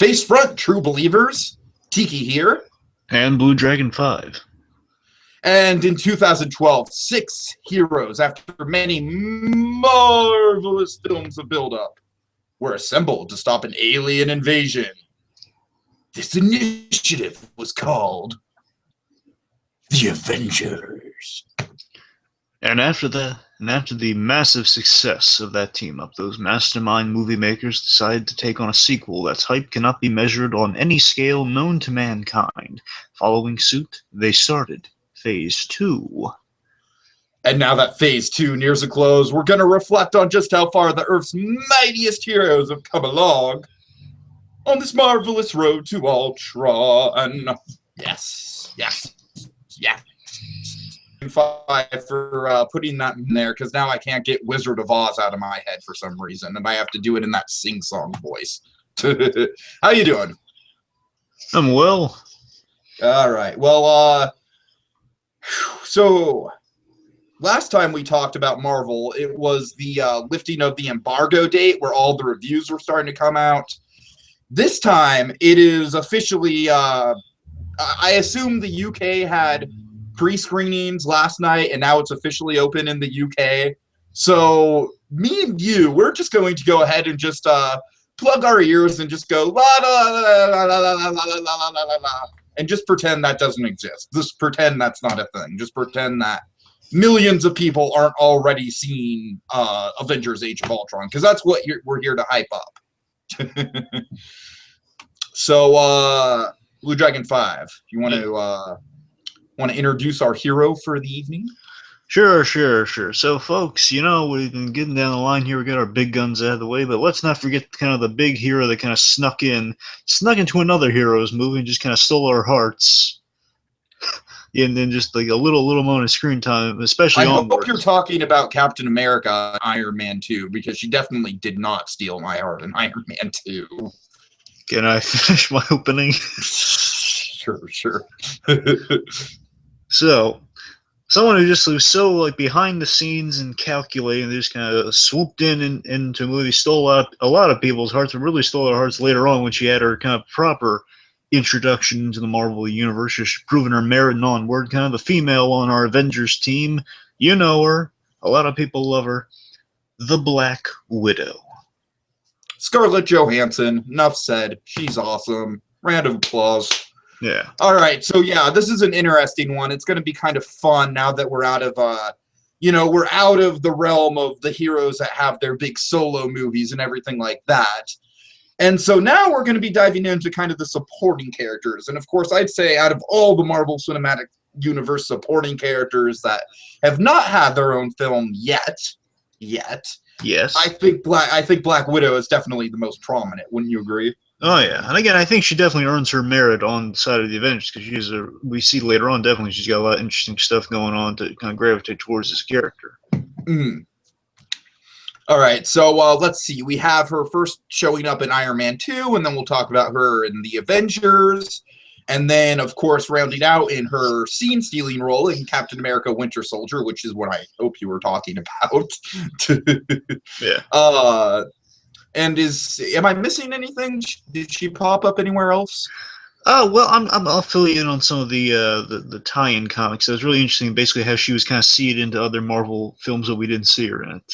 Face front, true believers. Tiki here. And BlueDragonFive. And in 2012, 6 heroes, after many marvelous films of build-up, were assembled to stop an alien invasion. This initiative was called the Avengers. And after the massive success of that team-up, those mastermind movie makers decided to take on a sequel that's hype cannot be measured on any scale known to mankind. Following suit, they started Phase 2. And now that Phase 2 nears a close, we're going to reflect on just how far the Earth's mightiest heroes have come along on this marvelous road to Ultron. Yes. For putting that in there, because now I can't get Wizard of Oz out of my head for some reason, and I have to do it in that sing-song voice. How you doing? I'm well. All right. Well, so last time we talked about Marvel, it was the lifting of the embargo date where all the reviews were starting to come out. This time, it is officially, I assume the UK had pre-screenings last night, and now it's officially open in the UK. So me and you, we're just going to go ahead and just plug our ears and just go la la la la la la la la la la, and just pretend that doesn't exist. Just pretend that's not a thing. Just pretend that millions of people aren't already seeing Avengers: Age of Ultron, because that's what we're here to hype up. So, BlueDragonFive, you want to introduce our hero for the evening? Sure. So, folks, we've been getting down the line here. We got our big guns out of the way, but let's not forget kind of the big hero that kind of snuck into another hero's movie and just kind of stole our hearts. And then just like a little moment of screen time, especially I hope you're talking about Captain America, Iron Man 2, because she definitely did not steal my heart in Iron Man 2. Can I finish my opening? Sure. So, someone who just was so like behind the scenes and calculating, they just kind of swooped into a movie, stole a lot of people's hearts, and really stole their hearts later on when she had her kind of proper introduction into the Marvel Universe, just proving her merit and onward. Kind of the female on our Avengers team. You know her. A lot of people love her. The Black Widow. Scarlett Johansson. Enough said. She's awesome. Round of applause. Yeah. All right. So yeah, this is an interesting one. It's going to be kind of fun now that we're out of, we're out of the realm of the heroes that have their big solo movies and everything like that. And so now we're going to be diving into kind of the supporting characters. And of course, I'd say out of all the Marvel Cinematic Universe supporting characters that have not had their own film yet, yes, I think Black Widow is definitely the most prominent. Wouldn't you agree? Oh yeah, and again, I think she definitely earns her merit on the side of the Avengers because we see later on definitely she's got a lot of interesting stuff going on to kind of gravitate towards this character. Mm. All right, so let's see. We have her first showing up in Iron Man 2, and then we'll talk about her in the Avengers. And then, of course, rounding out in her scene-stealing role in Captain America Winter Soldier, which is what I hope you were talking about. Yeah. And am I missing anything? Did she pop up anywhere else? Oh well, I'll fill you in on some of the tie-in comics. It was really interesting, basically how she was kind of seeded into other Marvel films that we didn't see her in it.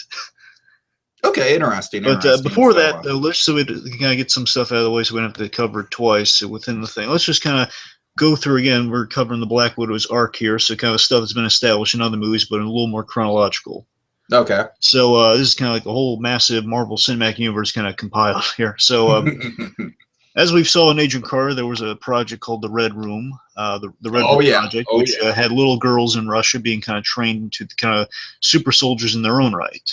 Okay, interesting. But before that, let's so we can kind of get some stuff out of the way, so we don't have to cover it twice within the thing. Let's just kind of go through again. We're covering the Black Widow's arc here, so kind of stuff that's been established in other movies, but in a little more chronological. Okay. So this is kind of like a whole massive Marvel Cinematic Universe kind of compiled here. So as we saw in Agent Carter, there was a project called the Red Room, the Red Room Project, which had little girls in Russia being kind of trained into kind of super soldiers in their own right.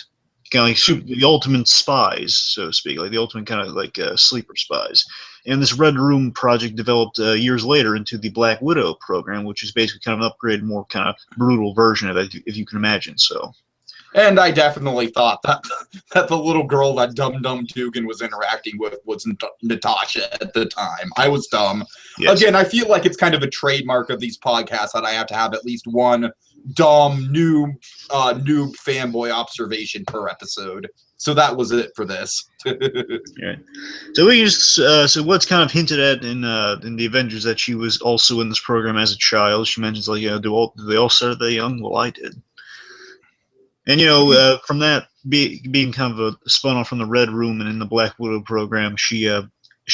Kind of like the ultimate spies, so to speak, like the ultimate kind of like sleeper spies. And this Red Room Project developed years later into the Black Widow program, which is basically kind of an upgraded, more kind of brutal version of it, if you can imagine. So. And I definitely thought that the little girl that Dum Dum Dugan was interacting with was Natasha at the time. I was dumb. Yes. Again, I feel like it's kind of a trademark of these podcasts that I have to have at least one dumb noob fanboy observation per episode. So that was it for this. Right. So we just so what's kind of hinted at in the Avengers that she was also in this program as a child. She mentions like, do they all start that young? Well, I did. And from that being kind of a spun off from the Red Room and in the Black Widow program, she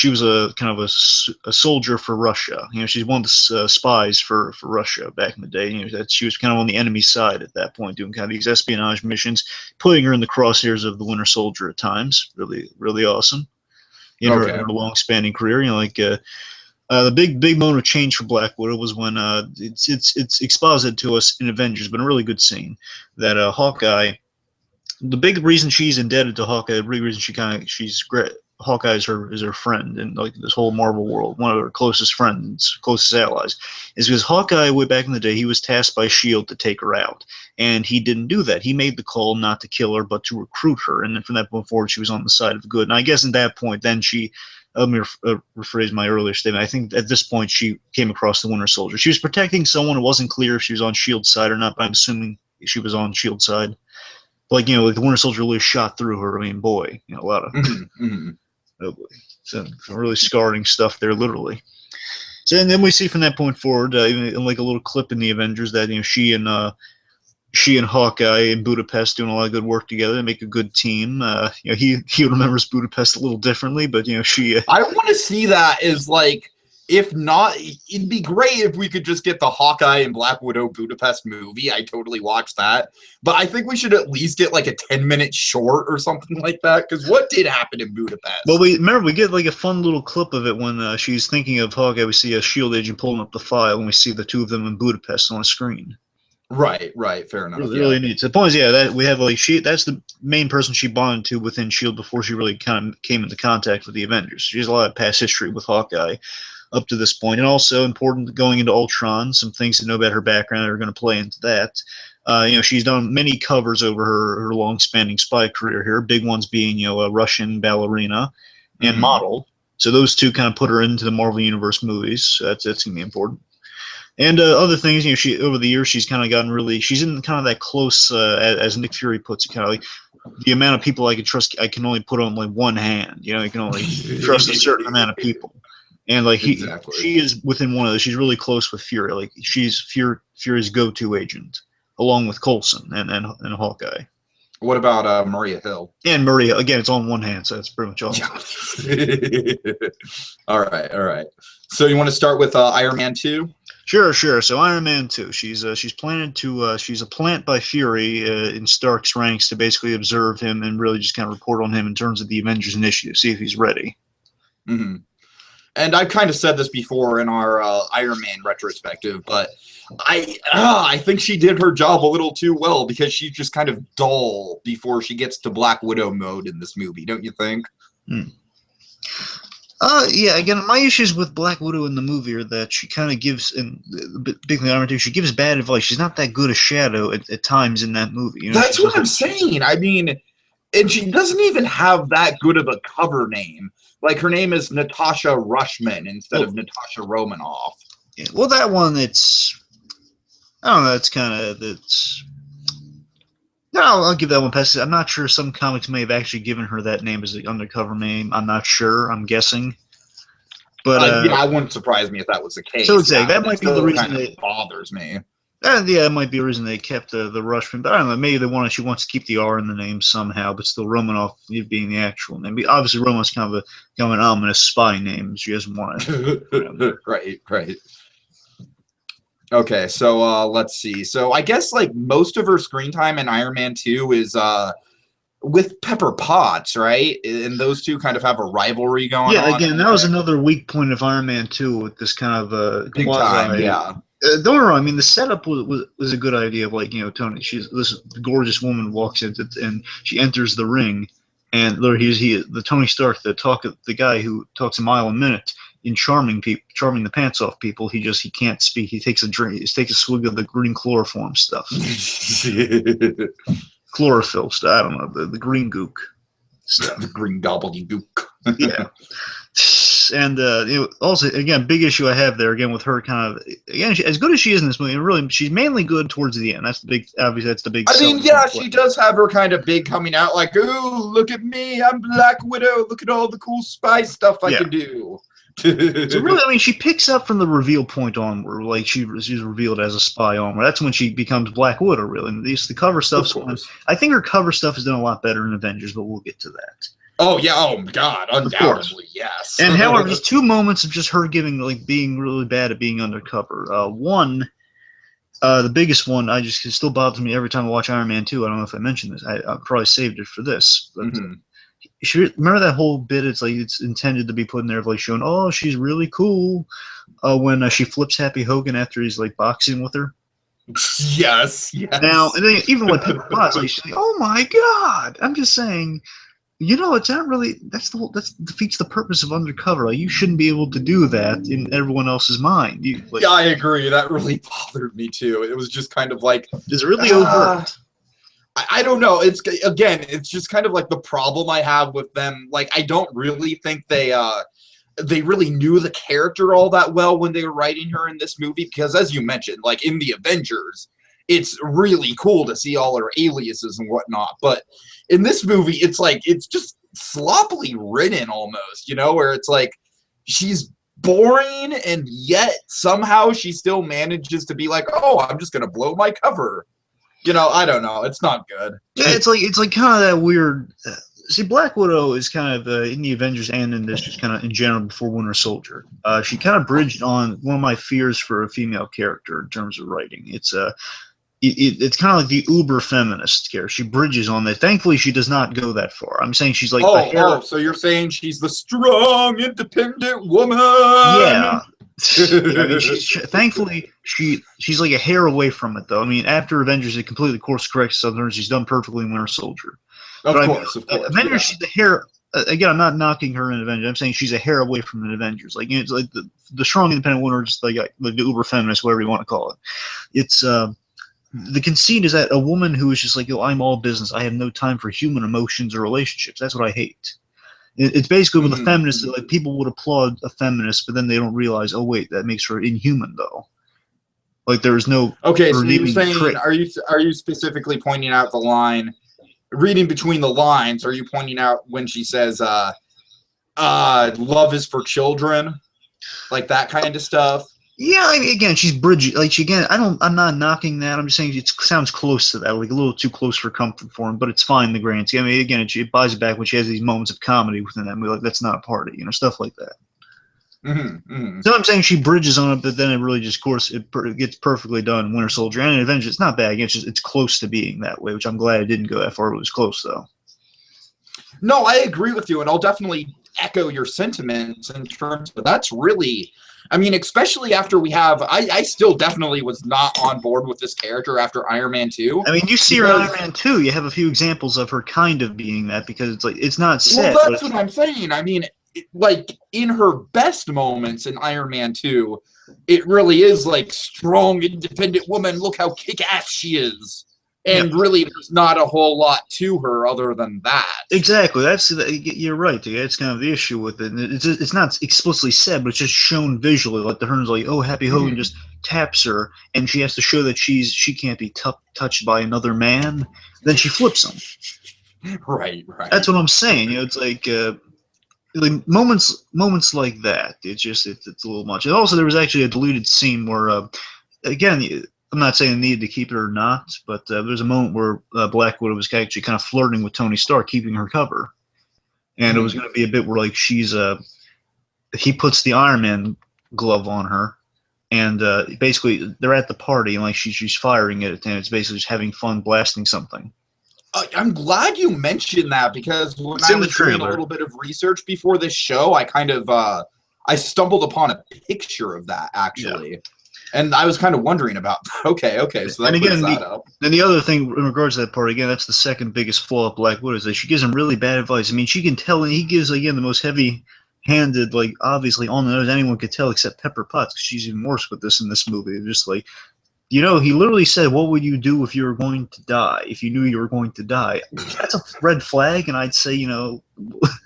was a kind of a soldier for Russia. She's one of the spies for Russia back in the day. That she was kind of on the enemy side at that point, doing kind of these espionage missions, putting her in the crosshairs of the Winter Soldier at times. Really, really awesome in her long-spanning career. The big moment of change for Black Widow was when it's exposited to us in Avengers, but a really good scene that Hawkeye. The big reason she's indebted to Hawkeye, the big reason she's great. Hawkeye is her friend in like this whole Marvel world, one of her closest friends, closest allies, is because Hawkeye, way back in the day, he was tasked by S.H.I.E.L.D. to take her out, and he didn't do that. He made the call not to kill her, but to recruit her, and then from that point forward, she was on the side of good. And I guess at that point, then she. Let me rephrase my earlier statement. I think at this point she came across the Winter Soldier. She was protecting someone. It wasn't clear if she was on S.H.I.E.L.D.'s side or not, but I'm assuming she was on S.H.I.E.L.D.'s side. Like the Winter Soldier really shot through her. I mean, boy, a lot of oh boy, some really scarring stuff there, literally. So and then we see from that point forward, in like a little clip in the Avengers that she and Hawkeye in Budapest doing a lot of good work together. They make a good team. He remembers Budapest a little differently, but she. I want to see that as like, if not, it'd be great if we could just get the Hawkeye and Black Widow Budapest movie. I totally watch that, but I think we should at least get like a 10-minute short or something like that. Because what did happen in Budapest? Well, we get like a fun little clip of it when she's thinking of Hawkeye. We see a S.H.I.E.L.D. agent pulling up the file, and we see the two of them in Budapest on a screen. Right, fair enough. Really neat. So the point is, that we have that's the main person she bonded to within S.H.I.E.L.D. before she really kind of came into contact with the Avengers. She has a lot of past history with Hawkeye up to this point, and also important going into Ultron, some things to know about her background that are going to play into that. She's done many covers over her long-spanning spy career here, big ones being, a Russian ballerina and model. So those two kind of put her into the Marvel Universe movies. So that's going to be important. And other things, she over the years she's kind of gotten she's in kind of that close, as Nick Fury puts it, kind of like the amount of people I can trust. I can only put on like one hand. You can only trust a certain amount of people, and like she is within one of those. She's really close with Fury. Like she's Fury's go-to agent, along with Coulson and Hawkeye. What about Maria Hill? And Maria, again, it's on one hand, so that's pretty much all. Yeah. All right. So you want to start with Iron Man 2? Sure. So Iron Man 2, she's planted to she's a plant by Fury in Stark's ranks to basically observe him and really just kind of report on him in terms of the Avengers initiative, see if he's ready. Mm-hmm. And I've kind of said this before in our Iron Man retrospective, but I think she did her job a little too well because she's just kind of dull before she gets to Black Widow mode in this movie, don't you think? Yeah, again, my issues with Black Widow in the movie are that she kind of gives, and the big thing I do, she gives bad advice. She's not that good a shadow at times in that movie. That's what I'm saying. I mean, and she doesn't even have that good of a cover name. Like, her name is Natasha Rushman instead of Natasha Romanoff. Yeah, well, that one, I don't know, no, I'll give that one pass. I'm not sure. Some comics may have actually given her that name as the undercover name. I'm not sure. I'm guessing. But yeah, it wouldn't surprise me if that was the case. So exactly, that might be the reason it bothers me. Yeah, it might be a reason they kept the Rushman. But I don't know. Maybe she wants to keep the R in the name somehow, but still Romanoff being the actual name. Obviously, Romanoff's kind of an ominous spy name. She doesn't want to. Right. Okay, so let's see. So I guess like most of her screen time in Iron Man 2 is with Pepper Potts, right? And those two kind of have a rivalry going on. Yeah, again, that was another weak point of Iron Man 2 with this kind of big time, yeah. Don't get me wrong. I mean, the setup was a good idea of like, Tony. This gorgeous woman walks in and she enters the ring, and there the Tony Stark, the guy who talks a mile a minute. In charming the pants off people, he can't speak. He takes a drink. He takes a swig of the green chloroform stuff, chlorophyll stuff. I don't know the green gook stuff. The green gobbledygook. Yeah. Yes, and also again, big issue I have there again with her kind of again as good as she is in this movie. Really, she's mainly good towards the end. That's the big, obviously, that's the big. I mean, yeah, she does have her kind of big coming out, like, "Ooh, look at me, I'm Black Widow. Look at all the cool spy stuff I can do." So really, I mean, she picks up from the reveal point onward, like she's revealed as a spy onward. That's when she becomes Black Widow, really. And the cover stuff. I think her cover stuff is done a lot better in Avengers, but we'll get to that. Oh yeah, oh God, undoubtedly, yes. And however, there's two moments of just her being really bad at being undercover. One, the biggest one, it still bothers me every time I watch Iron Man 2. I don't know if I mentioned this. I probably saved it for this, but remember that whole bit? It's like it's intended to be put in there, of like showing, oh, she's really cool. When she flips Happy Hogan after he's like boxing with her. Yes. Now, and then even like Pepper Potts, like she's like, oh my God! I'm just saying. You know, it's not really. That defeats the purpose of undercover. Like, you shouldn't be able to do that in everyone else's mind. Yeah, I agree. That really bothered me too. It was just kind of like it's really overt. I don't know. It's just kind of like the problem I have with them. Like, I don't really think they really knew the character all that well when they were writing her in this movie. Because as you mentioned, like in the Avengers, it's really cool to see all her aliases and whatnot. But in this movie, it's like it's just sloppily written almost, you know, where it's like she's boring and yet somehow she still manages to be like, oh, I'm just gonna blow my cover. You know, I don't know. It's not good. Yeah, it's like kind of that weird. See, Black Widow is kind of in the Avengers and in this, just kind of in general before Winter Soldier. She kind of bridged on one of my fears for a female character in terms of writing. It's kind of like the uber feminist character. She bridges on that. Thankfully, she does not go that far. I'm saying she's like so you're saying she's the strong, independent woman? Yeah. I mean, thankfully she's like a hair away from it, though. I mean, after Avengers, it completely course corrects something. She's done perfectly in Winter Soldier. Of course. Avengers, she's a hair. Again, I'm not knocking her in Avengers. I'm saying she's a hair away from the Avengers. Like, you know, it's like the strong, independent woman, or just like the uber feminist, whatever you want to call it. It's the conceit is that a woman who is just like, yo, I'm all business. I have no time for human emotions or relationships. That's what I hate. It's basically with a feminist, like people would applaud a feminist, but then they don't realize, oh wait, that makes her inhuman though. Like there is no. Okay, so you're saying, are you specifically pointing out the line, reading between the lines? Are you pointing out when she says, "Love is for children," like that kind of stuff? Yeah, I mean, again, she's bridging. Like I'm not knocking that. I'm just saying it sounds close to that, like a little too close for comfort for him. But it's fine in the grand scheme. I mean, again, it buys it back when she has these moments of comedy within that movie. Like that's not a party, you know, stuff like that. So I'm saying she bridges on it, but then it really just, of course, it gets perfectly done in Winter Soldier and in Avengers. It's not bad. It's close to being that way, which I'm glad it didn't go that far. It was close though. No, I agree with you, and I'll definitely echo your sentiments in terms of that's really. I mean, especially after we have, I still definitely was not on board with this character after Iron Man 2. I mean, you see her in Iron Man 2, you have a few examples of her kind of being that because it's like, it's not set. Well, that's what I'm saying. I mean, like, in her best moments in Iron Man 2, it really is like strong, independent woman. Look how kick-ass she is. And really, there's not a whole lot to her other than that. Exactly. You're right. That's kind of the issue with it. It's not explicitly said, but it's just shown visually. Like the Hearn's like, oh, Happy Hogan just taps her, and she has to show that she can't be touched by another man. Then she flips him. Right. That's what I'm saying. You know, it's like moments like that. It's a little much. And also, there was actually a deleted scene where, again. I'm not saying they needed to keep it or not, but there's a moment where Black Widow was actually kind of flirting with Tony Stark, keeping her cover. And it was going to be a bit where, like, he puts the Iron Man glove on her, and basically they're at the party, and, like, she's firing it, and it's basically just having fun blasting something. I'm glad you mentioned that, because when I was doing a little bit of research before this show, I kind of I stumbled upon a picture of that, actually. Yeah. And I was kind of wondering about that. Okay, so that clears that up. And the other thing in regards to that part, again, that's the second biggest flaw of Black Widow, is that she gives him really bad advice. I mean, she can tell, and he gives, again, the most heavy-handed, like, obviously on the nose anyone could tell except Pepper Potts, because she's even worse with this in this movie. Just like, You know, he literally said, "What would you do if you were going to die? If you knew you were going to die?" That's a red flag, and I'd say, you know,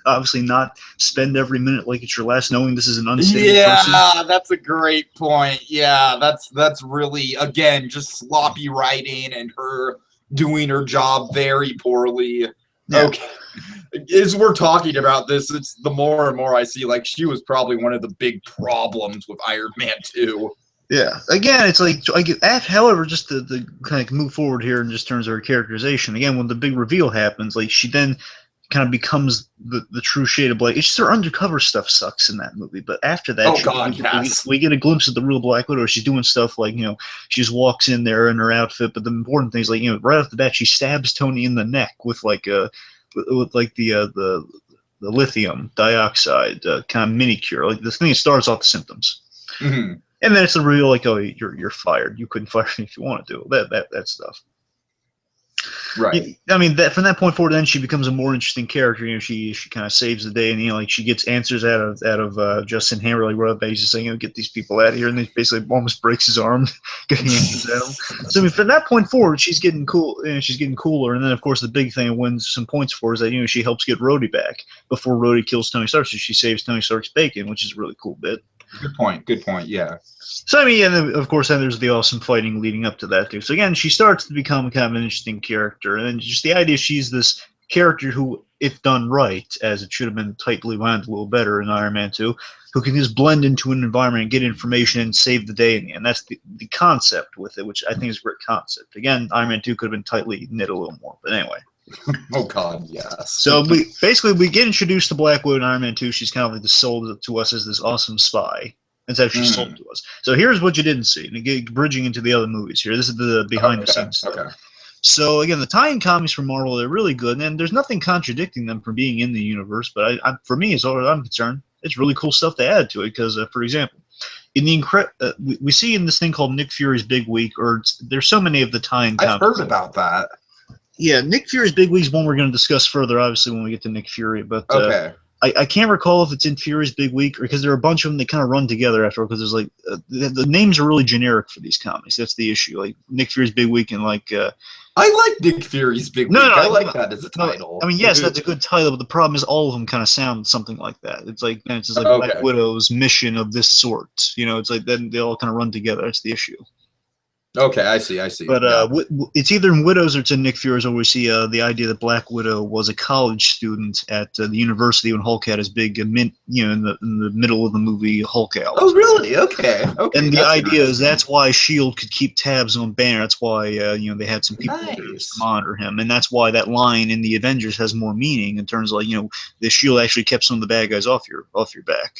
obviously not spend every minute like it's your last, knowing this is an unstable person. Yeah, that's a great point. Yeah, that's really, again, just sloppy writing and her doing her job very poorly. Yeah. Okay. As we're talking about this, it's the more and more I see, like, she was probably one of the big problems with Iron Man 2. Yeah. Again, it's like, however, just to kind of move forward here in just terms of her characterization. Again, when the big reveal happens, like she then kind of becomes the true shade of Black. It's just her undercover stuff sucks in that movie. But after that, we get a glimpse of the real Black Widow. She's doing stuff like, you know, she just walks in there in her outfit. But the important thing is, like, you know, right off the bat, she stabs Tony in the neck with like the lithium dioxide kind of mini cure. Like, this thing starts off the symptoms. Mm-hmm. And then it's a real, like, oh, you're fired. You couldn't fire me if you want to do that stuff. Right. I mean, that from that point forward, then she becomes a more interesting character. You know, she kind of saves the day, and, you know, like, she gets answers out of Justin Hammer, like, right, he's just saying, you know, get these people out of here, and then basically almost breaks his arm getting answers at him. So I mean, from that point forward, she's getting cool. You know, she's getting cooler, and then of course the big thing that wins some points for is that, you know, she helps get Rhodey back before Rhodey kills Tony Stark. So she saves Tony Stark's bacon, which is a really cool bit. Good point. Good point. Yeah. So I mean, and then, of course, then there's the awesome fighting leading up to that too. So again, she starts to become kind of an interesting character, and then just the idea she's this character who, if done right, as it should have been tightly wound a little better in Iron Man 2, who can just blend into an environment and get information and save the day in the end. That's the concept with it, which I think is a great concept. Again, Iron Man 2 could have been tightly knit a little more, but anyway. Oh God, yes. So we get introduced to Black Widow in Iron Man 2. She's kind of like sold to us as this awesome spy. That's how she's sold to us. So here's what you didn't see. And bridging into the other movies here. This is the behind-the-scenes stuff. Okay. So again, the tie-in comics from Marvel, they're really good, and there's nothing contradicting them from being in the universe. But for me, as far as I'm concerned, it's really cool stuff to add to it. Because, for example, in the we see in this thing called Nick Fury's Big Week, or there's so many of the tie-in comics. I've heard about that. Yeah, Nick Fury's Big Week is one we're going to discuss further, obviously, when we get to Nick Fury. But okay. I can't recall if it's in Fury's Big Week, or because there are a bunch of them that kind of run together after, because there's like the names are really generic for these comics. That's the issue. Like Nick Fury's Big Week and like. I like Nick Fury's Big Week. I like that as a title. I mean, yes, that's a good title, but the problem is all of them kind of sound something like that. It's like Black Widow's mission of this sort. You know, it's like then they all kind of run together. That's the issue. Okay, I see. But it's either in Widows or it's in Nick Fury's, where we see the idea that Black Widow was a college student at the university when Hulk had his big mint, you know, in the middle of the movie Hulk out. Oh, really? Okay. And the idea is that's why S.H.I.E.L.D. could keep tabs on Banner. That's why you know, they had some people to monitor him, and that's why that line in the Avengers has more meaning in terms of, like, you know, the S.H.I.E.L.D. actually kept some of the bad guys off your back.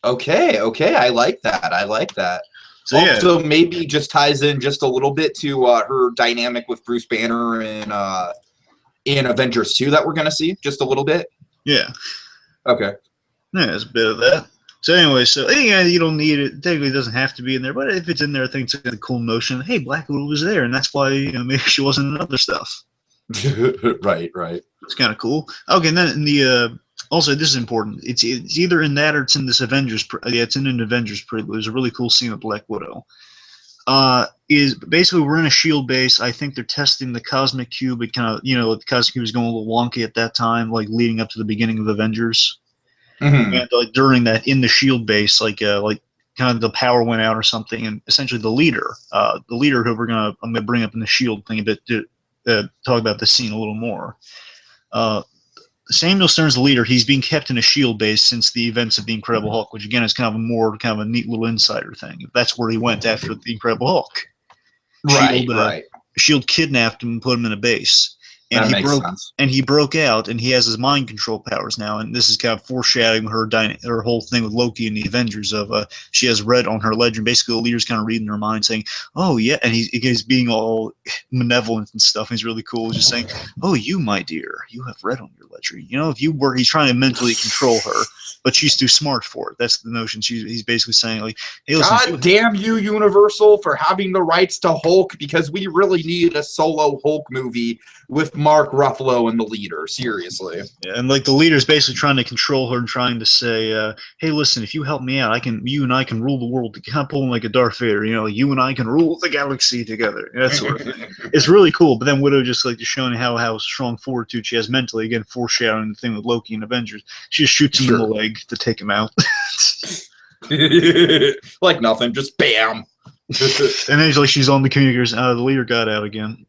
Okay. I like that. So, also, maybe just ties in just a little bit to her dynamic with Bruce Banner in Avengers 2 that we're going to see, just a little bit. Yeah. Okay. Yeah, there's a bit of that. So anyway, yeah, you don't need it. Technically, it doesn't have to be in there, but if it's in there, I think it's a cool notion. Hey, Black Widow was there, and that's why, you know, maybe she wasn't in other stuff. Right. It's kind of cool. Okay, and then in the also, this is important. It's either in that or it's in this Avengers. Yeah, it's in an Avengers prelude. There's a really cool scene with Black Widow. Is basically we're in a S.H.I.E.L.D. base. I think they're testing the Cosmic Cube. It kind of, you know, the Cosmic Cube was going a little wonky at that time, like leading up to the beginning of Avengers. Mm-hmm. And like during that, in the S.H.I.E.L.D. base, like kind of the power went out or something, and essentially the leader who I'm gonna bring up in the S.H.I.E.L.D. thing a bit to talk about this scene a little more. Samuel Stern's the leader. He's being kept in a S.H.I.E.L.D. base since the events of the Incredible Hulk, which again is kind of a neat little insider thing. That's where he went after the Incredible Hulk. Right. S.H.I.E.L.D. kidnapped him and put him in a base. And he broke out, and he has his mind control powers now. And this is kind of foreshadowing her whole thing with Loki and the Avengers of she has red on her ledger. And basically, the leader's kind of reading her mind, saying, "Oh yeah," and he's being all malevolent and stuff. He's really cool, just saying, "Oh, you, my dear, you have red on your ledger. You know, if you were," he's trying to mentally control her. but she's too smart for it. That's the notion. He's basically saying, like, hey, listen, God damn you, Universal, for having the rights to Hulk, because we really need a solo Hulk movie with Mark Ruffalo and the leader. Seriously. And like the leader's basically trying to control her and trying to say, hey, listen, if you help me out, you and I can rule the world. Kind of pulling like a Darth Vader, you and I can rule the galaxy together. That sort of thing. It's really cool. But then Widow just like showing how strong fortitude she has mentally. Again, foreshadowing the thing with Loki and Avengers. She just shoots him in the leg to take him out. Like nothing, just bam. And then she's on the communicators. The leader got out again.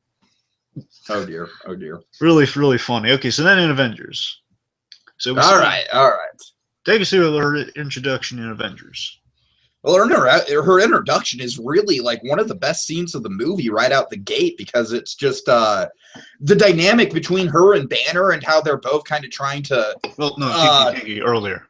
Oh dear, oh dear. Really, really funny. Okay, so then in Avengers. So all right. Take us through her introduction in Avengers. Well, her introduction is really like one of the best scenes of the movie right out the gate, because it's just the dynamic between her and Banner and how they're both kind of trying to. Well, no, Tiki, earlier.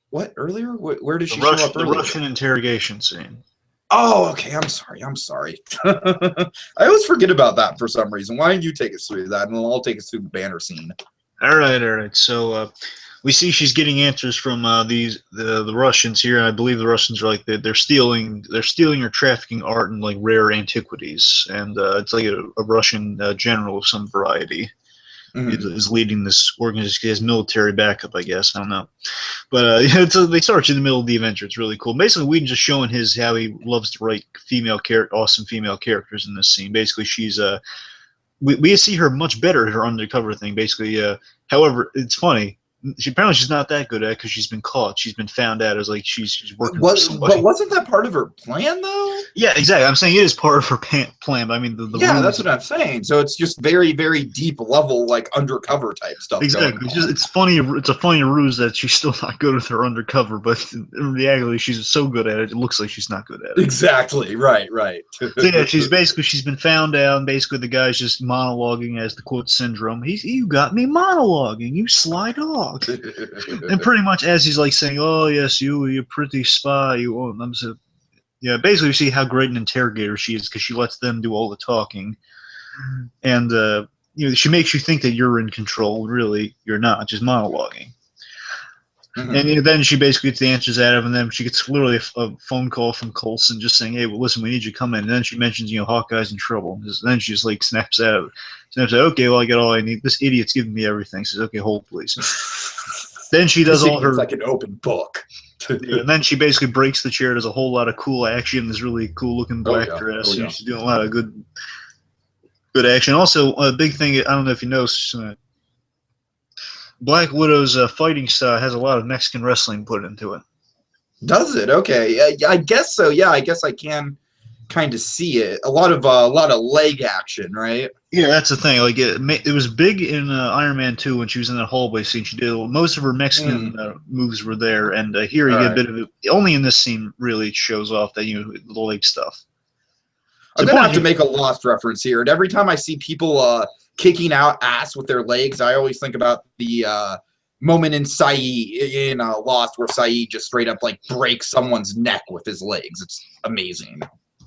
What, earlier? Where did she show up earlier? The Russian interrogation scene. Oh, okay. I'm sorry. I always forget about that for some reason. Why don't you take us through that, and I'll take us through the Banner scene. All right. So we see she's getting answers from the Russians here, and I believe the Russians are like they're stealing or trafficking art and like rare antiquities, and it's like a Russian general of some variety. Is leading this organization. He has military backup, I guess. I don't know. But they start in the middle of the adventure. It's really cool. Basically, Whedon just showing how he loves to write awesome female characters in this scene. Basically, she's we see her much better at her undercover thing. Basically, however, it's funny. She's not that good at it because she's been caught. She's been found out as like she's working for somebody. But wasn't that part of her plan, though? Yeah, exactly. I'm saying it is part of her plan. But I mean, that's what I'm saying. So it's just very, very deep level, like undercover type stuff. Exactly. It's funny. It's a funny ruse that she's still not good with her undercover, but in reality, she's so good at it. It looks like she's not good at it. Exactly. Right. So yeah, she's been found out, and basically the guy's just monologuing as the quote syndrome. You got me monologuing, you sly dog. And pretty much as he's like saying, "Oh yes, you pretty spy." Yeah, basically we see how great an interrogator she is because she lets them do all the talking, and she makes you think that you're in control. Really, you're not. Just monologuing. And then she basically gets the answers out of him, and then she gets literally a phone call from Coulson just saying, "Hey, well, listen, we need you to come in." And then she mentions, Hawkeye's in trouble. And then she just like snaps out. Okay, well, I got all I need. This idiot's giving me everything. Says, "Okay, hold please." Then she does all her like an open book. And then she basically breaks the chair. Does a whole lot of cool action. This really cool looking black dress. She's doing a lot of good action. Also, a big thing. I don't know if you noticed. Black Widow's fighting style has a lot of Mexican wrestling put into it. Does it? Okay, I guess so. Yeah, I guess I can kind of see it. A lot of leg action, right? Yeah, that's the thing. Like it was big in Iron Man 2 when she was in that hallway scene. She did most of her Mexican moves were there, and here you get a bit of it. Only in this scene really it shows off that the leg stuff. I'm gonna have to make a Lost reference here, and every time I see people kicking out ass with their legs, I always think about the moment in S.H.I.E.L.D. in Lost where S.H.I.E.L.D. just straight up like breaks someone's neck with his legs. It's amazing.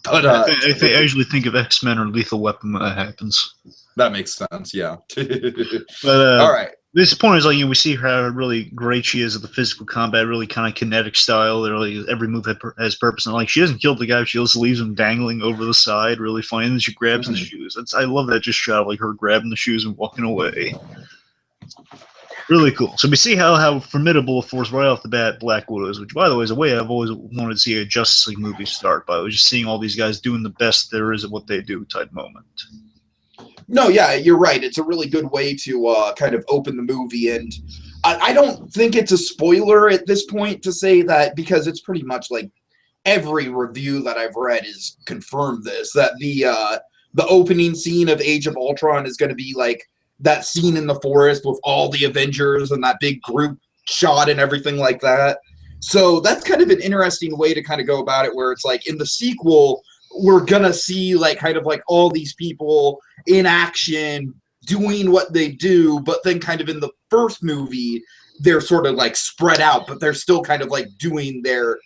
But I usually think of X-Men or Lethal Weapon when that happens. That makes sense, yeah. But all right. This point is like we see how really great she is at the physical combat, really kind of kinetic style. Really, every move has purpose, and like she doesn't kill the guy; she just leaves him dangling over the side. Really funny, and then she grabs the shoes. I love that just shot of like her grabbing the shoes and walking away. Really cool. So we see how formidable a force right off the bat Black Widow is, which, by the way, is a way I've always wanted to see a Justice League movie start. By the way, just seeing all these guys doing the best there is at what they do type moment. No, yeah, you're right. It's a really good way to kind of open the movie, and I don't think it's a spoiler at this point to say that, because it's pretty much like every review that I've read is confirmed this, that the opening scene of Age of Ultron is going to be like that scene in the forest with all the Avengers and that big group shot and everything like that. So that's kind of an interesting way to kind of go about it, where it's like in the sequel, we're going to see like kind of like all these people in action doing what they do, but then kind of in the first movie, they're sort of like spread out, but they're still kind of like doing their,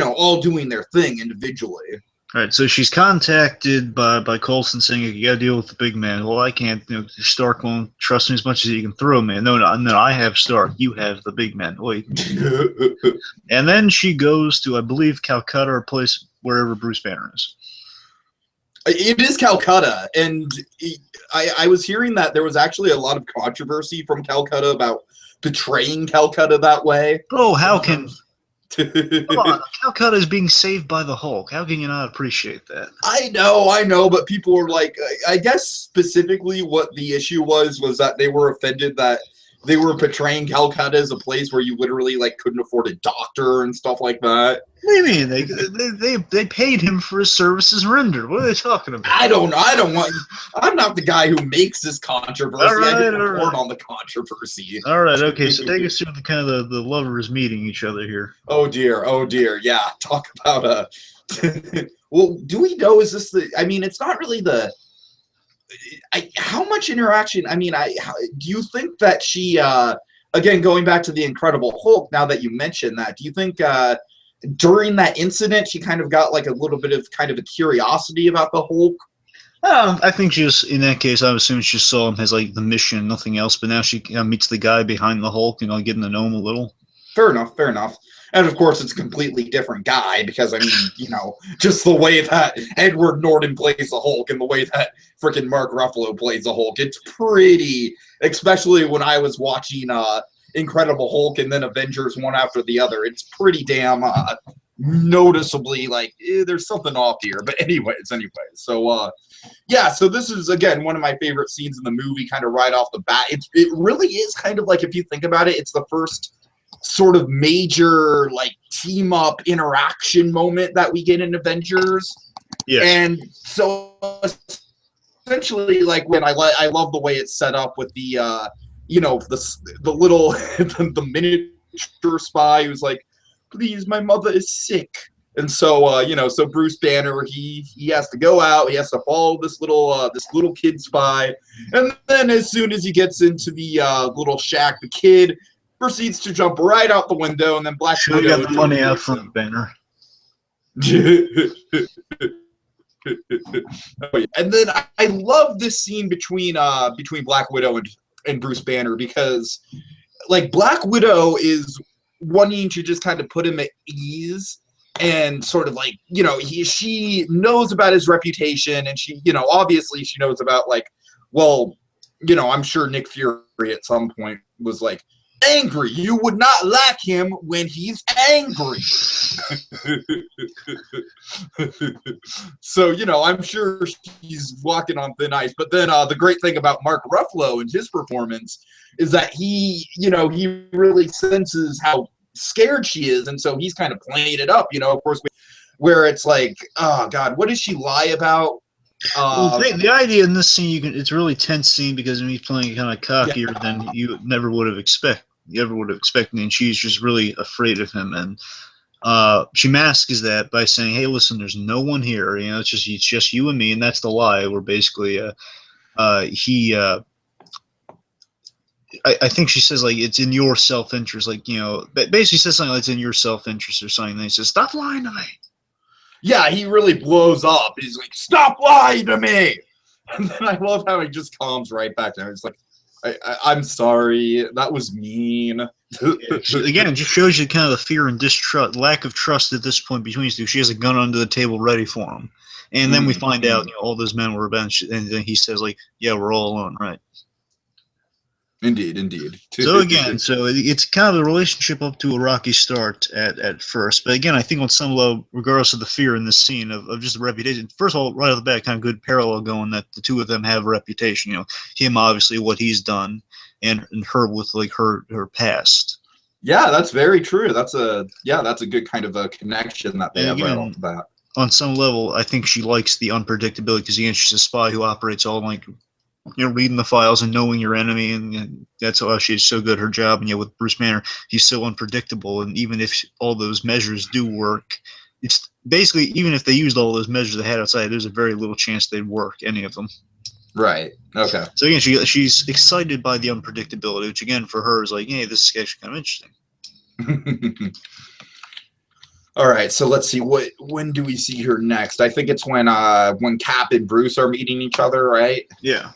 all doing their thing individually. All right, so she's contacted by Coulson saying, you got to deal with the big man. Well, I can't. Stark won't trust me as much as he can throw me. No, I have Stark. You have the big man. Wait. And then she goes to, I believe, Calcutta, or place wherever Bruce Banner is. It is Calcutta, and I was hearing that there was actually a lot of controversy from Calcutta about betraying Calcutta that way. Oh, how can... Come on, Calcutta is being saved by the Hulk. How can you not appreciate that? I know, but people were like, I guess specifically what the issue was that they were offended that they were portraying Calcutta as a place where you literally like couldn't afford a doctor and stuff like that. What do you mean? They paid him for his services rendered. What are they talking about? I don't want. I'm not the guy who makes this controversy. I didn't report on the controversy. All right, okay. So take us through the lovers meeting each other here. Oh dear. Yeah, talk about well, do we know? Is this the? I mean, it's not really the. How much interaction? I mean, do you think that she? Again, going back to the Incredible Hulk. Now that you mentioned that, do you think? During that incident, she kind of got like a little bit of kind of a curiosity about the Hulk. I think she just, in that case, I would assume she just saw him as like the mission, nothing else. But now she meets the guy behind the Hulk, getting to know him a little. Fair enough. And of course, it's a completely different guy because, I mean, just the way that Edward Norton plays the Hulk and the way that freaking Mark Ruffalo plays the Hulk, it's pretty, especially when I was watching Incredible Hulk and then Avengers one after the other. It's pretty damn noticeably like there's something off here. But anyways. So yeah. So this is again one of my favorite scenes in the movie. Kind of right off the bat, it really is kind of like if you think about it, it's the first sort of major like team up interaction moment that we get in Avengers. Yeah. And so essentially, like when I love the way it's set up with the the little the miniature spy who's like, please, my mother is sick. And so so Bruce Banner, he has to go out, he has to follow this little kid spy, and then as soon as he gets into the little shack, the kid proceeds to jump right out the window, and then Black Widow got the money out from Banner. And then I love this scene between Black Widow and Bruce Banner because like Black Widow is wanting to just kind of put him at ease and sort of like she knows about his reputation, and she obviously she knows about like, well, I'm sure Nick Fury at some point was like, angry. You would not like him when he's angry. So, I'm sure he's walking on thin ice. But then the great thing about Mark Ruffalo and his performance is that he really senses how scared she is. And so he's kind of playing it up, of course, where it's like, oh, God, what does she lie about? Well, the idea in this scene, it's a really tense scene because he's playing kind of cockier than you never would have expected. And she's just really afraid of him, and she masks that by saying, "Hey, listen, there's no one here. It's just you and me," and that's the lie. Where basically, I think she says like it's in your self-interest, like basically says something like it's in your self-interest or something. And he says, "Stop lying to me." Yeah, he really blows up. He's like, "Stop lying to me!" And then I love how he just calms right back down. He's like, I'm sorry, that was mean. Again, it just shows you kind of the fear and distrust, lack of trust at this point between these two. She has a gun under the table ready for him. And then we find out all those men were avenged, and then he says, like, yeah, we're all alone, right? Indeed. So again, it's kind of a relationship up to a rocky start at first. But again, I think on some level, regardless of the fear in this scene of just the reputation, first of all, right off the bat, kind of good parallel going that the two of them have a reputation. Him obviously what he's done, and her with like her past. Yeah, that's very true. That's a good kind of a connection that they have right off the bat. On some level, I think she likes the unpredictability because again, she's a spy who operates all like reading the files and knowing your enemy, and that's why she's so good at her job. And with Bruce Banner, he's so unpredictable, and even if all those measures do work, it's basically even if they used all those measures they had outside, there's a very little chance they'd work, any of them. Right. Okay. So again, she's excited by the unpredictability, which again for her is like, hey, this is actually kind of interesting. All right, so let's see. When do we see her next? I think it's when Cap and Bruce are meeting each other, right? Yeah.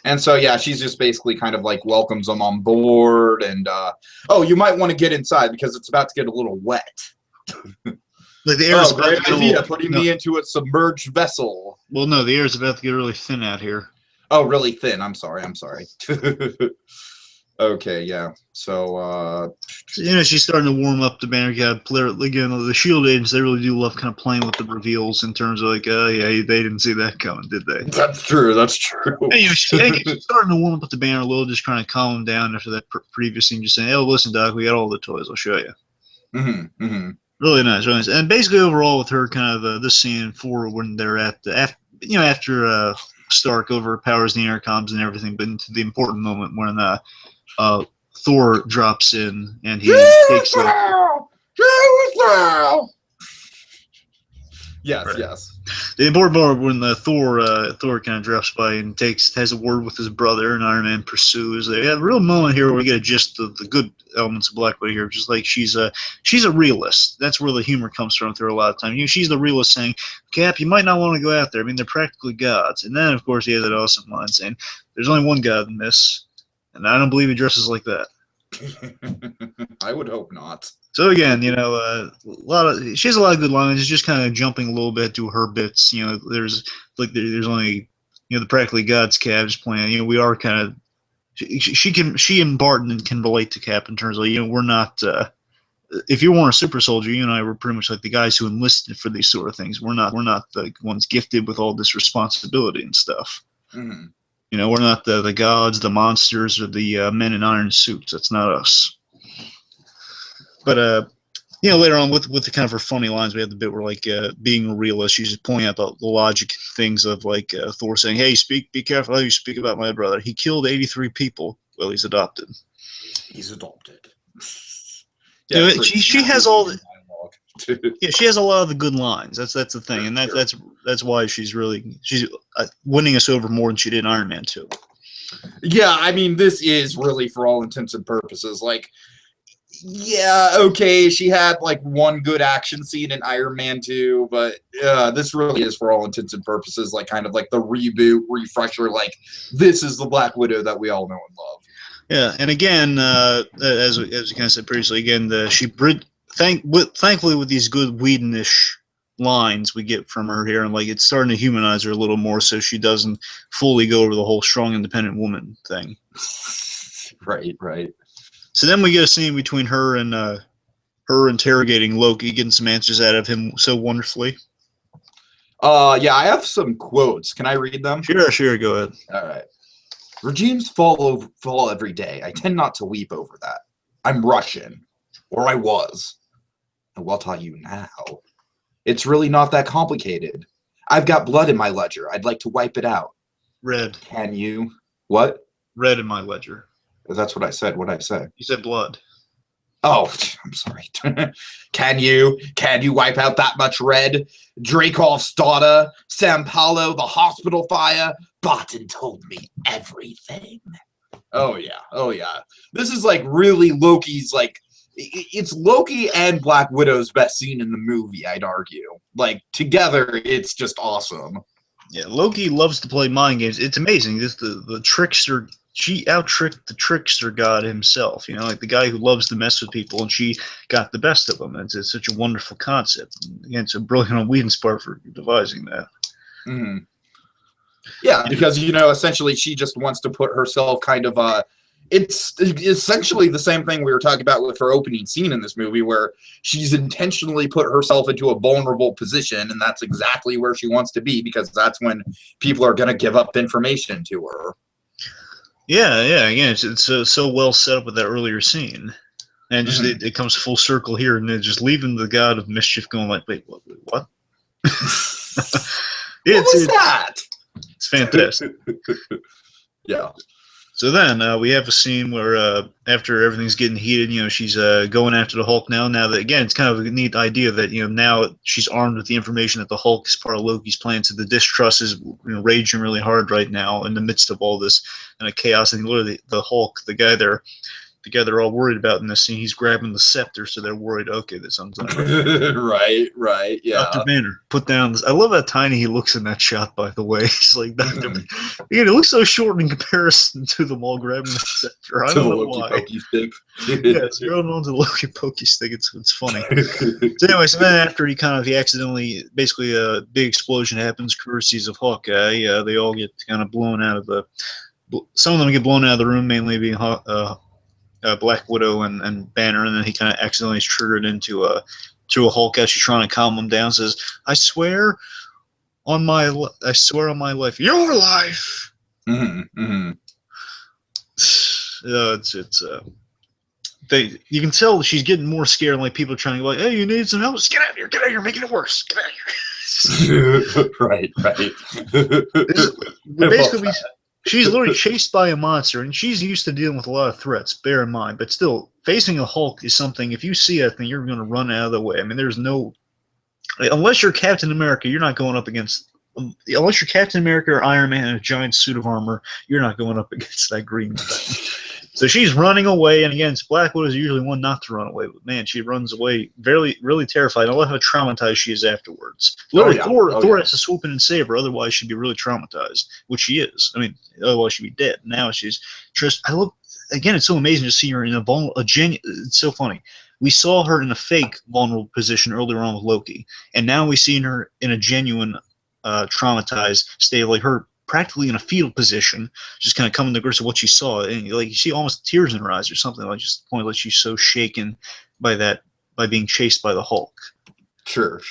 And so yeah, she's just basically kind of like welcomes them on board, and oh, you might want to get inside because it's about to get a little wet. Like the air's great idea, putting me into a submerged vessel. Well, no, the air's about to get really thin out here. Oh, really thin. I'm sorry. Okay, yeah. So, she's starting to warm up the banner. Again, the S.H.I.E.L.D. agents, they really do love kind of playing with the reveals in terms of like, oh, yeah, they didn't see that coming, did they? That's true. Anyway, she's starting to warm up the banner a little, just trying to calm him down after that previous scene, just saying, oh, listen, Doc, we got all the toys. I'll show you. Really nice, really nice. And basically, overall, with her kind of this scene for when they're after Stark overpowers the intercoms and everything, but into the important moment when Thor drops in and he takes Yes, right. Yes. The important part when Thor kind of drops by and has a word with his brother, and Iron Man pursues. They have a real moment here where we get just the good elements of Black Widow here, just like she's a realist. That's where the humor comes from through a lot of time. She's the realist saying, Cap, you might not want to go out there. I mean, they're practically gods. And then, of course, he has that awesome line saying, there's only one god in this, and I don't believe he dresses like that. I would hope not. So again, she has a lot of good lines. It's just kind of jumping a little bit to her bits. There's only the practically gods Cap's plan. We are kind of she and Barton can relate to Cap in terms of we're not. If you weren't a super soldier, you and I were pretty much like the guys who enlisted for these sort of things. We're not the ones gifted with all this responsibility and stuff. Mm-hmm. We're not the gods, the monsters, or the men in iron suits. That's not us. But later on with the kind of her funny lines, we have the bit where being a realist, she's just pointing out the logic things of Thor saying, "Hey, be careful how you speak about my brother. He killed 83 people. Well, he's adopted." He's adopted. Yeah, she has all the dialogue. Yeah, she has a lot of the good lines. That's the thing, and that's why she's winning us over more than she did in Iron Man 2. Yeah, I mean, this is really, for all intents and purposes, yeah, okay, she had one good action scene in Iron Man 2, but this really is, for all intents and purposes, kind of the reboot, refresher, this is the Black Widow that we all know and love. Yeah, and again, as we kind of said previously, again, thankfully with these good Whedon-ish lines we get from her here, and it's starting to humanize her a little more, so she doesn't fully go over the whole strong, independent woman thing. Right. So then we get a scene between her and her interrogating Loki, getting some answers out of him so wonderfully. Yeah, I have some quotes. Can I read them? Sure, go ahead. All right. Regimes fall every day. I tend not to weep over that. I'm Russian, or I was. And I'll tell you now. It's really not that complicated. I've got blood in my ledger. I'd like to wipe it out. Red. Can you? What? Red in my ledger. That's what I said. What did I say? You said blood. Oh, I'm sorry. Can you wipe out that much red? Dracov's daughter, San Paulo, the hospital fire. Barton told me everything. Oh yeah. This is really Loki's it's Loki and Black Widow's best scene in the movie, I'd argue. Together, it's just awesome. Yeah, Loki loves to play mind games. It's amazing. This the trickster. She out-tricked the trickster god himself, the guy who loves to mess with people, and she got the best of him. It's such a wonderful concept. And again, it's a brilliant on Whedon's part for devising that. Mm-hmm. Yeah, because, essentially she just wants to put herself kind of, it's essentially the same thing we were talking about with her opening scene in this movie, where she's intentionally put herself into a vulnerable position, and that's exactly where she wants to be, because that's when people are going to give up information to her. Yeah. Again, it's so well set up with that earlier scene, and just it comes full circle here, and then just leaving the god of mischief going wait, what? What was that? It's fantastic. Yeah. So then we have a scene where after everything's getting heated, she's going after the Hulk now. Now that, again, it's kind of a neat idea that now she's armed with the information that the Hulk is part of Loki's plan. So the distrust is raging really hard right now in the midst of all this and chaos. And literally the Hulk, the guy there, the guy they're all worried about in this scene, he's grabbing the scepter, so they're worried. Okay, that sounds like right, yeah. Dr. Banner, put down this. I love how tiny he looks in that shot, by the way. He's like, Dr. Banner. Again, it looks so short in comparison to them all grabbing the scepter. I don't know why. Pokey stick. Yeah, zero on to the Loki pokey stick. It's funny. So anyway, so then after he accidentally, basically a big explosion happens, courtesies of Hawkeye. They all get kind of blown out of the. Some of them get blown out of the room, mainly being Black Widow and Banner, and then he kind of accidentally is triggered into a Hulk as she's trying to calm him down. Says, "I swear on my life, your life." You can tell she's getting more scared, and like people are trying to go like, "Hey, you need some help? Just get out of here, making it worse. Get out of here." right. Basically, she's literally chased by a monster, and she's used to dealing with a lot of threats, bear in mind. But still, facing a Hulk is something, if you see that thing, you're going to run out of the way. I mean, there's no... Unless you're Captain America, you're not going up against... Unless you're Captain America or Iron Man in a giant suit of armor, you're not going up against that green thing. So she's running away, and again, Black Widow is usually one not to run away. But man, she runs away really terrified. I love how traumatized she is afterwards. Literally, Thor has to swoop in and save her, otherwise she'd be really traumatized, which she is. I mean, otherwise she'd be dead. Now she's just. I love. Again, it's so amazing to see her in a genuine. It's so funny. We saw her in a fake vulnerable position earlier on with Loki, and now we see her in a genuine, traumatized state, like her. Practically in a fetal position, just kind of coming to grips with what she saw, and like you see almost tears in her eyes or something, like just the point that she's so shaken by being chased by the Hulk. Sure.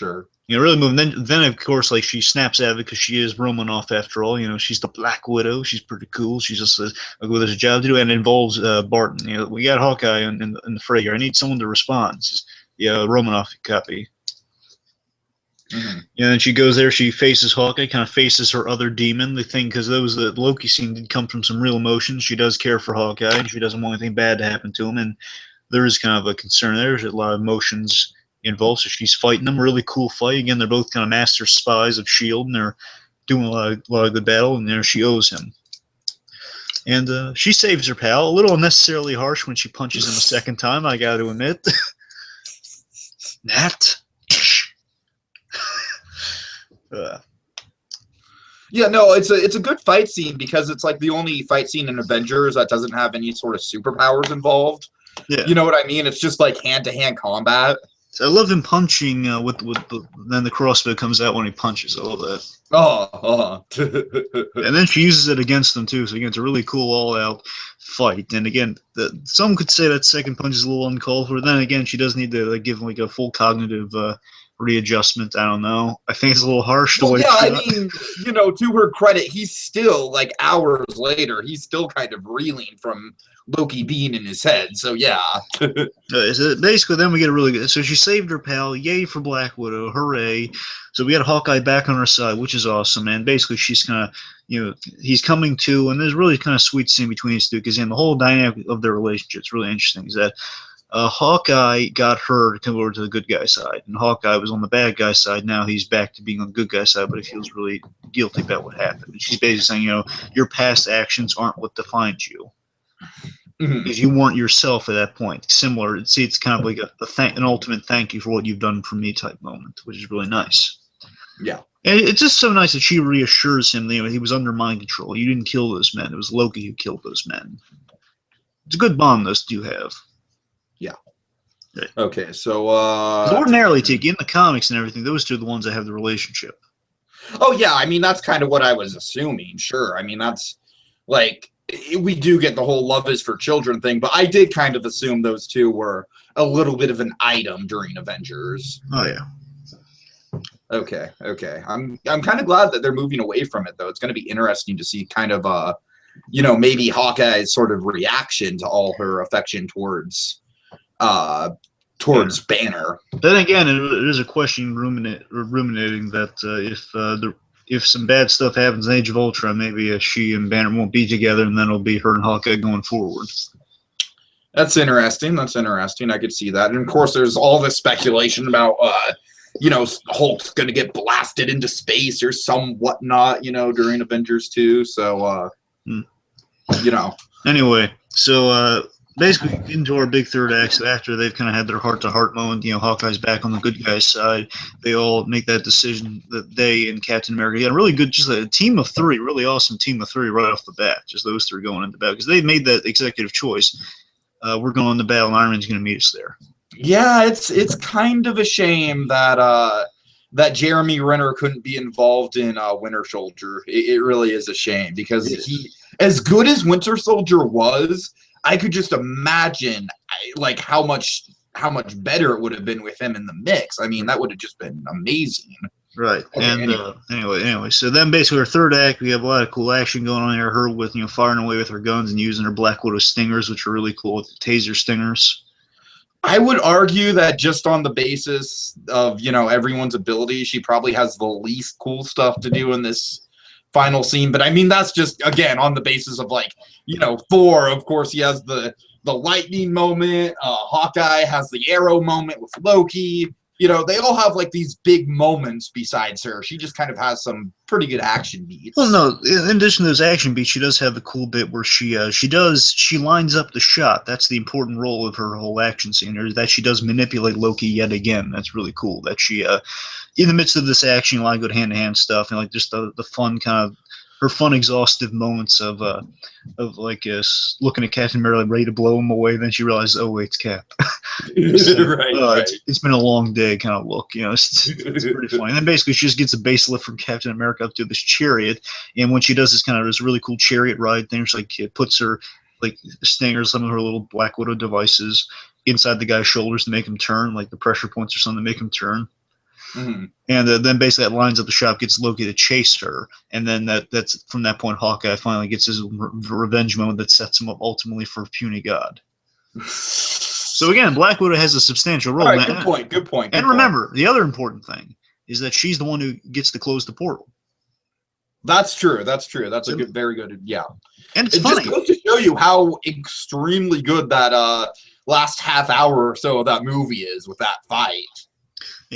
You know, really moving. Then of course, like she snaps out of it because she is Romanoff after all. You know, she's the Black Widow. She's pretty cool. She just says, "Okay, there's a job to do," and it involves Barton. You know, we got Hawkeye in the fray here. I need someone to respond. Says, "Yeah, Romanoff, copy." Yeah, and she goes there. She faces Hawkeye, kind of faces her other demon. The thing, because those the Loki scene did come from some real emotions. She does care for Hawkeye, and she doesn't want anything bad to happen to him. And there is kind of a concern. There's a lot of emotions involved. So she's fighting them. Really cool fight. Again, they're both kind of master spies of S.H.I.E.L.D., and they're doing a lot of good battle. And there she owes him. And she saves her pal. A little unnecessarily harsh when she punches him a second time, I got to admit. Nat. Yeah, no, it's a good fight scene because it's like the only fight scene in Avengers that doesn't have any sort of superpowers involved. Yeah. You know what I mean? It's just like hand-to-hand combat. So I love him punching then the crossbow comes out when he punches. I love that. And then she uses it against them too. So again, it's a really cool all-out fight. And again, some could say that second punch is a little uncalled for. Then again, she does need to give him like a full cognitive readjustment. I don't know. I think it's a little harsh the way. Yeah, I mean, you know, to her credit, he's still like hours later, he's still kind of reeling from Loki being in his head. So yeah. So basically, then we get a really good. So she saved her pal. Yay for Black Widow! Hooray! So we got Hawkeye back on her side, which is awesome. And basically, she's kind of, you know, he's coming to, and there's really kind of sweet scene between these two because in the whole dynamic of their relationship, it's really interesting. Is that Hawkeye got her to come over to the good guy side, and Hawkeye was on the bad guy side. Now he's back to being on the good guy side, but he feels really guilty about what happened. And she's basically saying, you know, your past actions aren't what defines you. If you weren't yourself at that point. Similar, see, it's kind of like an ultimate thank you for what you've done for me type moment, which is really nice. Yeah. And it's just so nice that she reassures him that, you know, he was under mind control. You didn't kill those men. It was Loki who killed those men. It's a good bond those two have. Yeah. Right. Okay, so ordinarily, Tiki, in the comics and everything, those two are the ones that have the relationship. Oh yeah, I mean that's kind of what I was assuming. Sure, I mean that's like we do get the whole love is for children thing, but I did kind of assume those two were a little bit of an item during Avengers. Oh yeah. Okay. I'm kind of glad that they're moving away from it though. It's going to be interesting to see kind of you know, maybe Hawkeye's sort of reaction to all her affection towards Banner. Then again, it is a question ruminating that if some bad stuff happens in Age of Ultron, maybe she and Banner won't be together, and then it'll be her and Hawkeye going forward. That's interesting. I could see that. And of course, there's all this speculation about, you know, Hulk's going to get blasted into space or some whatnot, you know, during Avengers 2. So, you know. Anyway, so basically into our big third act. So after they've kind of had their heart-to-heart moment, Hawkeye's back on the good guy's side. They all make that decision that they and Captain America got a really good, just a team of three, really awesome team of three right off the bat. Just those three going into battle because they made that executive choice. We're going to battle, and Iron Man's going to meet us there. Yeah, it's kind of a shame that that Jeremy Renner couldn't be involved in Winter Soldier. It really is a shame because he, as good as Winter Soldier was, I could just imagine like how much better it would have been with him in the mix. I mean, that would have just been amazing. Right. Okay, and anyway, so then basically our third act, we have a lot of cool action going on here. Her with firing away with her guns and using her Black Widow stingers, which are really cool, with the taser stingers. I would argue that just on the basis of, everyone's ability, she probably has the least cool stuff to do in this final scene. But I mean, that's just, again, on the basis of Thor, of course, he has the lightning moment. Hawkeye has the arrow moment with Loki. They all have these big moments besides her. She just kind of has some pretty good action beats. Well, no, in addition to those action beats, she does have the cool bit where she lines up the shot. That's the important role of her whole action scene, or that she does manipulate Loki yet again. That's really cool. That she, in the midst of this action, a lot of good hand-to-hand stuff, and just the fun kind of, her fun exhaustive moments of looking at Captain America ready to blow him away, then she realizes, oh wait, it's Cap. Right. It's been a long day kind of look, it's pretty funny. And then basically she just gets a base lift from Captain America up to this chariot, and when she does this really cool chariot ride thing, she puts her stingers, some of her little Black Widow devices inside the guy's shoulders to make him turn, like the pressure points or something to make him turn. Mm-hmm. And then basically that lines up the shop, gets Loki to chase her, and then that's from that point Hawkeye finally gets his revenge moment that sets him up ultimately for Puny God. So again, Black Widow has a substantial role. All right, good point. And remember, the other important thing is that she's the one who gets to close the portal. That's true. That's a very good, yeah. And it's funny. Just goes to show you how extremely good that last half hour or so of that movie is with that fight.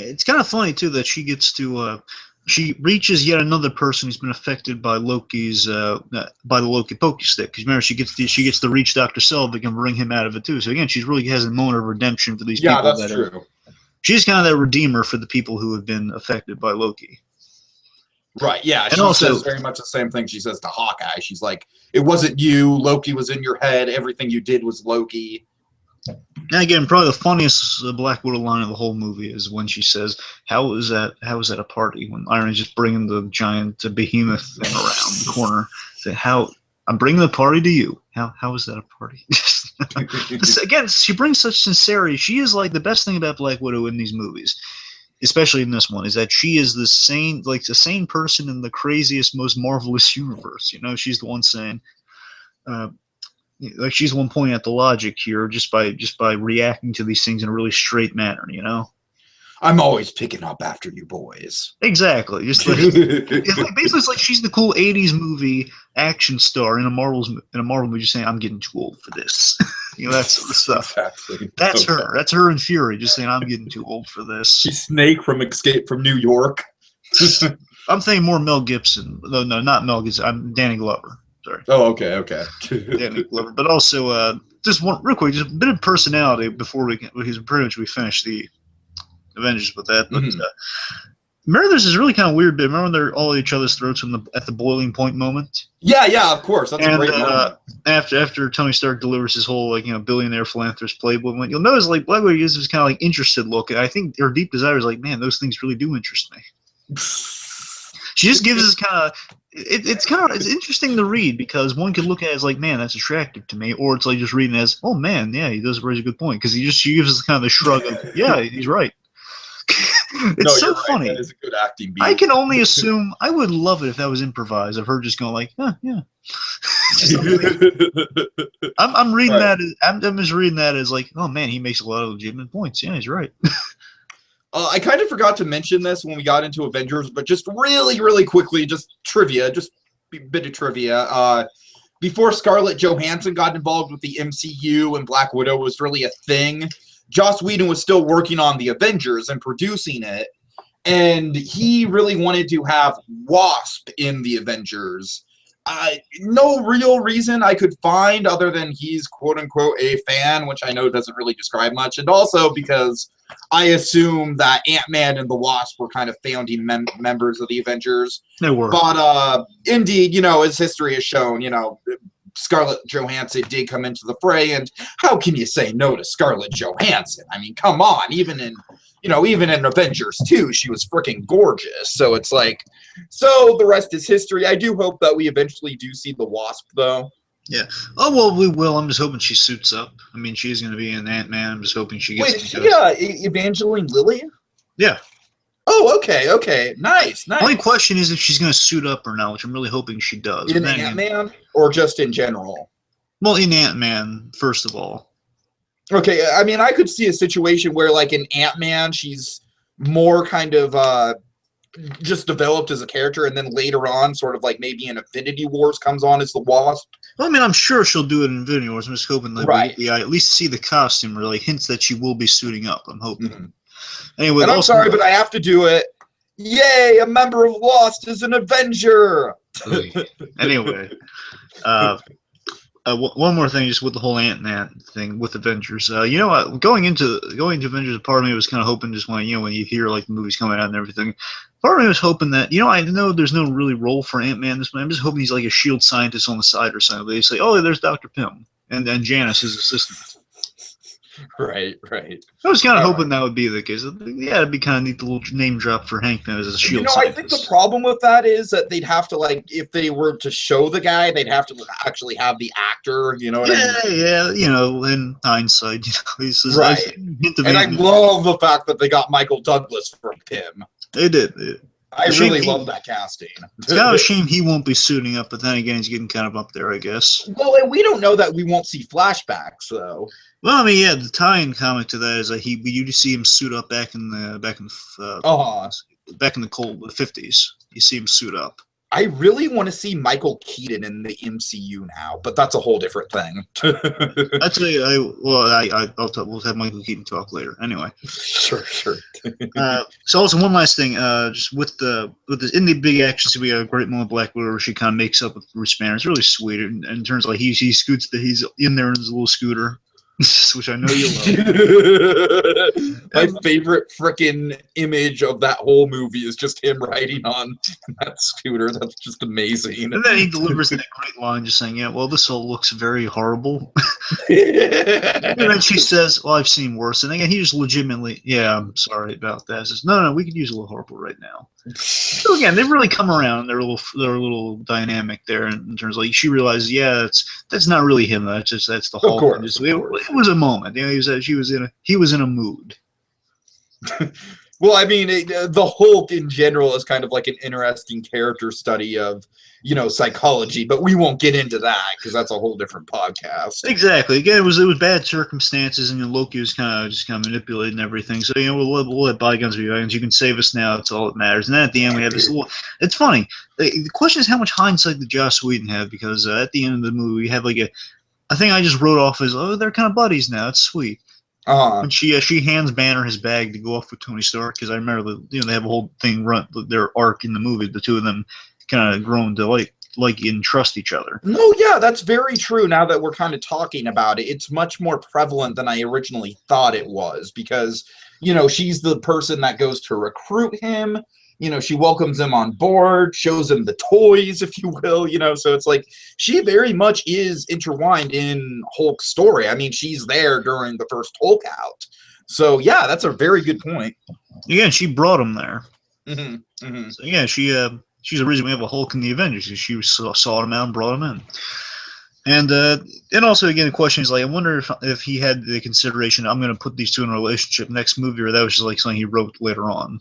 It's kind of funny too that she gets to she reaches yet another person who's been affected by Loki's by the Loki Pokey Stick. Because remember, she gets to reach Dr. Selvig and bring him out of it too. So again, she really has a moment of redemption for these people. Yeah, that's true. She's kind of that redeemer for the people who have been affected by Loki. Right. Yeah. She also says very much the same thing she says to Hawkeye. She's like, "It wasn't you. Loki was in your head. Everything you did was Loki." And again, probably the funniest Black Widow line of the whole movie is when she says, "How is that a party?" When Iron is just bringing the giant behemoth thing around the corner. Say, "How I'm bringing the party to you. How is that a party?" Again, she brings such sincerity. She is the best thing about Black Widow in these movies, especially in this one, is that she is the sane person in the craziest, most marvelous universe. She's the one saying. She's the one pointing at the logic here, just by reacting to these things in a really straight manner. I'm always picking up after you boys. Exactly. Just basically, it's like she's the cool '80s movie action star in a Marvel movie, just saying, "I'm getting too old for this." That sort of stuff. Exactly. That's her. That's her in Fury, just saying, "I'm getting too old for this." She's Snake from Escape from New York. I'm thinking more Mel Gibson. No, not Mel Gibson. I'm Danny Glover. Sorry. Oh, okay. Danny Glover, but also just one real quick, just a bit of personality before because pretty much we finished the Avengers with that. But remember, there's this really kind of weird bit. Remember when they're all at each other's throats at the boiling point moment? Yeah, of course. That's a great moment. After Tony Stark delivers his whole billionaire philanthropist playboy moment, you'll notice Black Widow gives this kind of interested look. And I think her deep desire is man, those things really do interest me. She just gives us kind of. It's interesting to read because one could look at it as man, that's attractive to me, or it's just reading it as, oh man, yeah, he does raise a good point because she gives us kind of the shrug of, yeah, he's right. It's so funny. That is a good acting beat. I can only assume. I would love it if that was improvised, of her just going yeah. I'm reading that. I'm just reading that as oh man, he makes a lot of legitimate points. Yeah, he's right. I kind of forgot to mention this when we got into Avengers, but just really, really quickly, just trivia, just a bit of trivia. Before Scarlett Johansson got involved with the MCU and Black Widow was really a thing, Joss Whedon was still working on the Avengers and producing it, and he really wanted to have Wasp in the Avengers. No real reason I could find other than he's quote-unquote a fan, which I know doesn't really describe much, and also because I assume that Ant-Man and the Wasp were kind of founding members of the Avengers. They were. But indeed, as history has shown, Scarlett Johansson did come into the fray, and how can you say no to Scarlett Johansson? I mean, come on, even in Avengers 2, she was freaking gorgeous. So it's like, so the rest is history. I do hope that we eventually do see the Wasp, though. Yeah. Oh, well, we will. I'm just hoping she suits up. I mean, she's going to be in Ant-Man. I'm just hoping she gets... Wait, is she Evangeline Lilly? Yeah. Oh, okay. Nice. The only question is if she's going to suit up or not, which I'm really hoping she does. In Ant-Man, or just in general? Well, in Ant-Man, first of all. Okay, I mean, I could see a situation where, like, in Ant-Man, she's more kind of just developed as a character, and then later on, sort of like maybe in Infinity Wars, comes on as the Wasp. Well, I mean, I'm sure she'll do it in Infinity Wars. I'm just hoping that we at least see the costume, or like hints that she will be suiting up. I'm hoping. Mm-hmm. Anyway, and I'm sorry, but I have to do it. Yay! A member of Lost is an Avenger. Anyway, one more thing, just with the whole Ant-Man thing with Avengers. You know what? Going into Avengers, part of me was kind of hoping, just when you hear like the movies coming out and everything. Part of me was hoping that, I know there's no really role for Ant-Man this way. I'm just hoping he's like a S.H.I.E.L.D. scientist on the side or something. They say, oh, there's Dr. Pym, and then Janice, his assistant. Right. I was kind of hoping that would be the case. Yeah, it'd be kind of neat, the little name drop for Hank Pym as a S.H.I.E.L.D. scientist. I think the problem with that is that they'd have to, like, if they were to show the guy, they'd have to actually have the actor, you know what I mean? Yeah, in hindsight, he's right. And I love the fact that they got Michael Douglas for Pym. They did. I really love that casting. It's kind of a shame he won't be suiting up, but then again, he's getting kind of up there, I guess. Well, and we don't know that we won't see flashbacks, though. Well, I mean, yeah, the tie-in comic to that is that we usually see him suit up back in the cold 50s. You see him suit up. I really want to see Michael Keaton in the MCU now, but that's a whole different thing. I'll tell you. We'll have Michael Keaton talk later. Anyway. Sure. So also one last thing, just with in the big action scene, we have a great moment Black Widow where she kind of makes up with Bruce Banner. It's really sweet, and in terms of like he's in there in his little scooter. Which I know you love. My favorite frickin' image of that whole movie is just him riding on that scooter. That's just amazing. And then he delivers that great line just saying, yeah, well, this all looks very horrible. And then she says, well, I've seen worse. And again, he just legitimately, yeah, I'm sorry about that. Says, no, we could use a little horrible right now. So again, they've really come around. They're a little dynamic there in terms of like she realizes, yeah, that's not really him. That's the Hulk. It was a moment. He was in a mood. Well, I mean, the Hulk in general is kind of like an interesting character study of, psychology, but we won't get into that because that's a whole different podcast. Exactly. Again, it was bad circumstances, and Loki was kind of manipulating everything. So we'll let bygones be bygones. You can save us now. It's all that matters. And then at the end, we have this little. It's funny. The question is how much hindsight did Joss Whedon have? Because at the end of the movie, we have like I think I just wrote off as, oh, they're kind of buddies now. It's sweet. And she hands Banner his bag to go off with Tony Stark, because I remember they have a whole thing run their arc in the movie. The two of them kind of grown to like and trust each other. No, yeah, that's very true. Now that we're kind of talking about it, it's much more prevalent than I originally thought it was, because she's the person that goes to recruit him. She welcomes him on board, shows him the toys, if you will, so it's like she very much is intertwined in Hulk's story. I mean, she's there during the first Hulk out. So, yeah, that's a very good point. Again, she brought him there. Mm-hmm. Mm-hmm. So, yeah, she's the reason we have a Hulk in the Avengers. She sought him out and brought him in. And also, again, the question is, like, I wonder if he had the consideration, I'm going to put these two in a relationship next movie, or that was just like something he wrote later on.